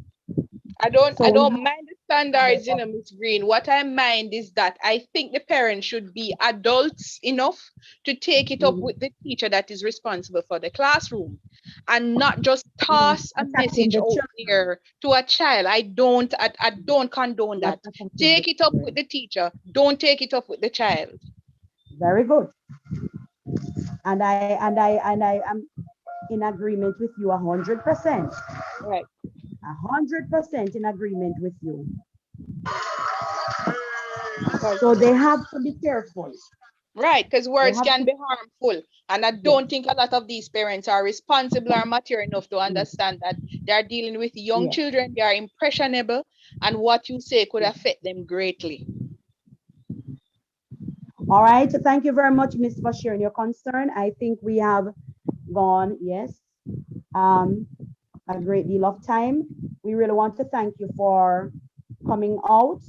I don't mind the standards, you know, Ms. Green. What I mind is that I think the parents should be adults enough to take it up with the teacher that is responsible for the classroom, and not just toss a message out there to a child. I don't condone that. Take it up with the teacher. Don't take it up with the child. Very good. And I am in agreement with you 100%. Right. 100% in agreement with you. So they have to be careful. Right, because words can be harmful. And I don't think a lot of these parents are responsible or mature enough to understand that they're dealing with young children. They are impressionable, and what you say could affect them greatly. All right, so thank you very much, Ms. for sharing your concern. I think we have gone, yes. A great deal of time. We really want to thank you for coming out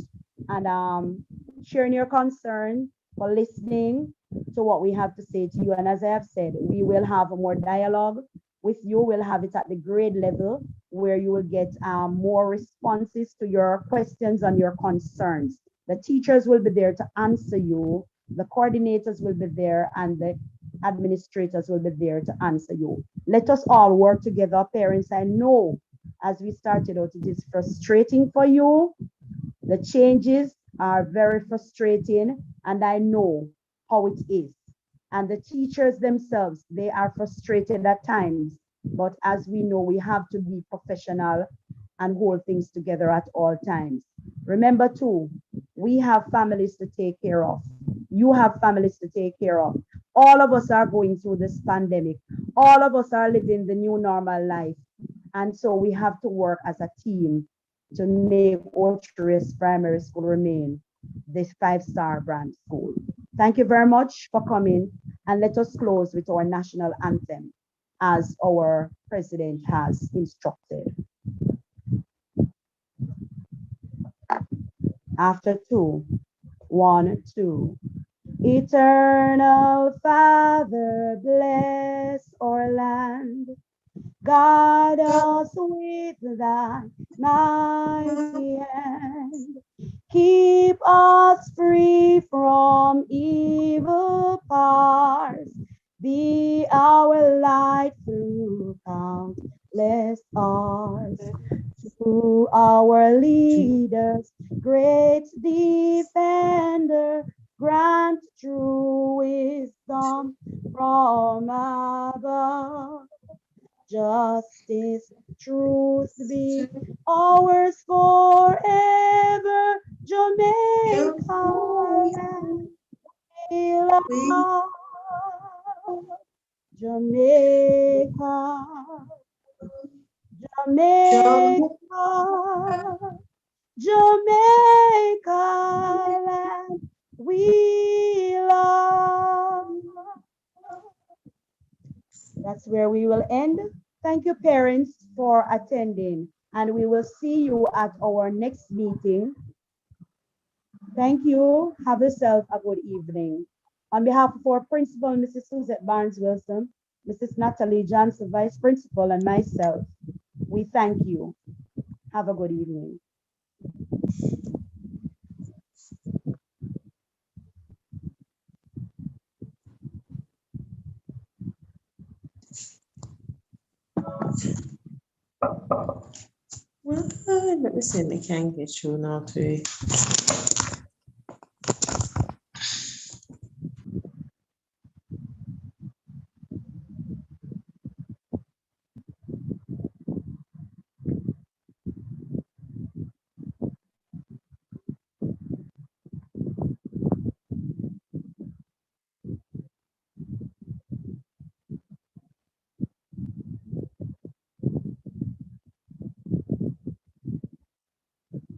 and sharing your concern, for listening to what we have to say to you. And as I have said, we will have more dialogue with you. We'll have it at the grade level where you will get more responses to your questions and your concerns. The teachers will be there to answer you. The coordinators will be there and the administrators will be there to answer you. Let us all work together, parents. I know as we started out, it is frustrating for you. The changes are very frustrating, and I know how it is. And the teachers themselves, they are frustrated at times. But as we know, we have to be professional and hold things together at all times. Remember too, we have families to take care of. You have families to take care of. All of us are going through this pandemic. All of us are living the new normal life. And so we have to work as a team to make Ocho Rios Primary School remain this 5-star brand school. Thank you very much for coming, and let us close with our national anthem as our president has instructed. After 2, 1, 2. Eternal Father, bless our land. Guide us with thy mighty hand. Keep us free from evil powers. Be our light through countless hours. To our leaders, great defender, grant true wisdom from above. Justice, truth be ours forever. Jamaica, we love. Jamaica, Jamaica, Jamaica land we love. That's where we will end. Thank you, parents, for attending, and we will see you at our next meeting. Thank you. Have yourself a good evening. On behalf of our principal, Mrs. Suzette Barnes-Wilson, Mrs. Natalie Johnson, Vice Principal, and myself, we thank you. Have a good evening. Well, let me see if I can get you now to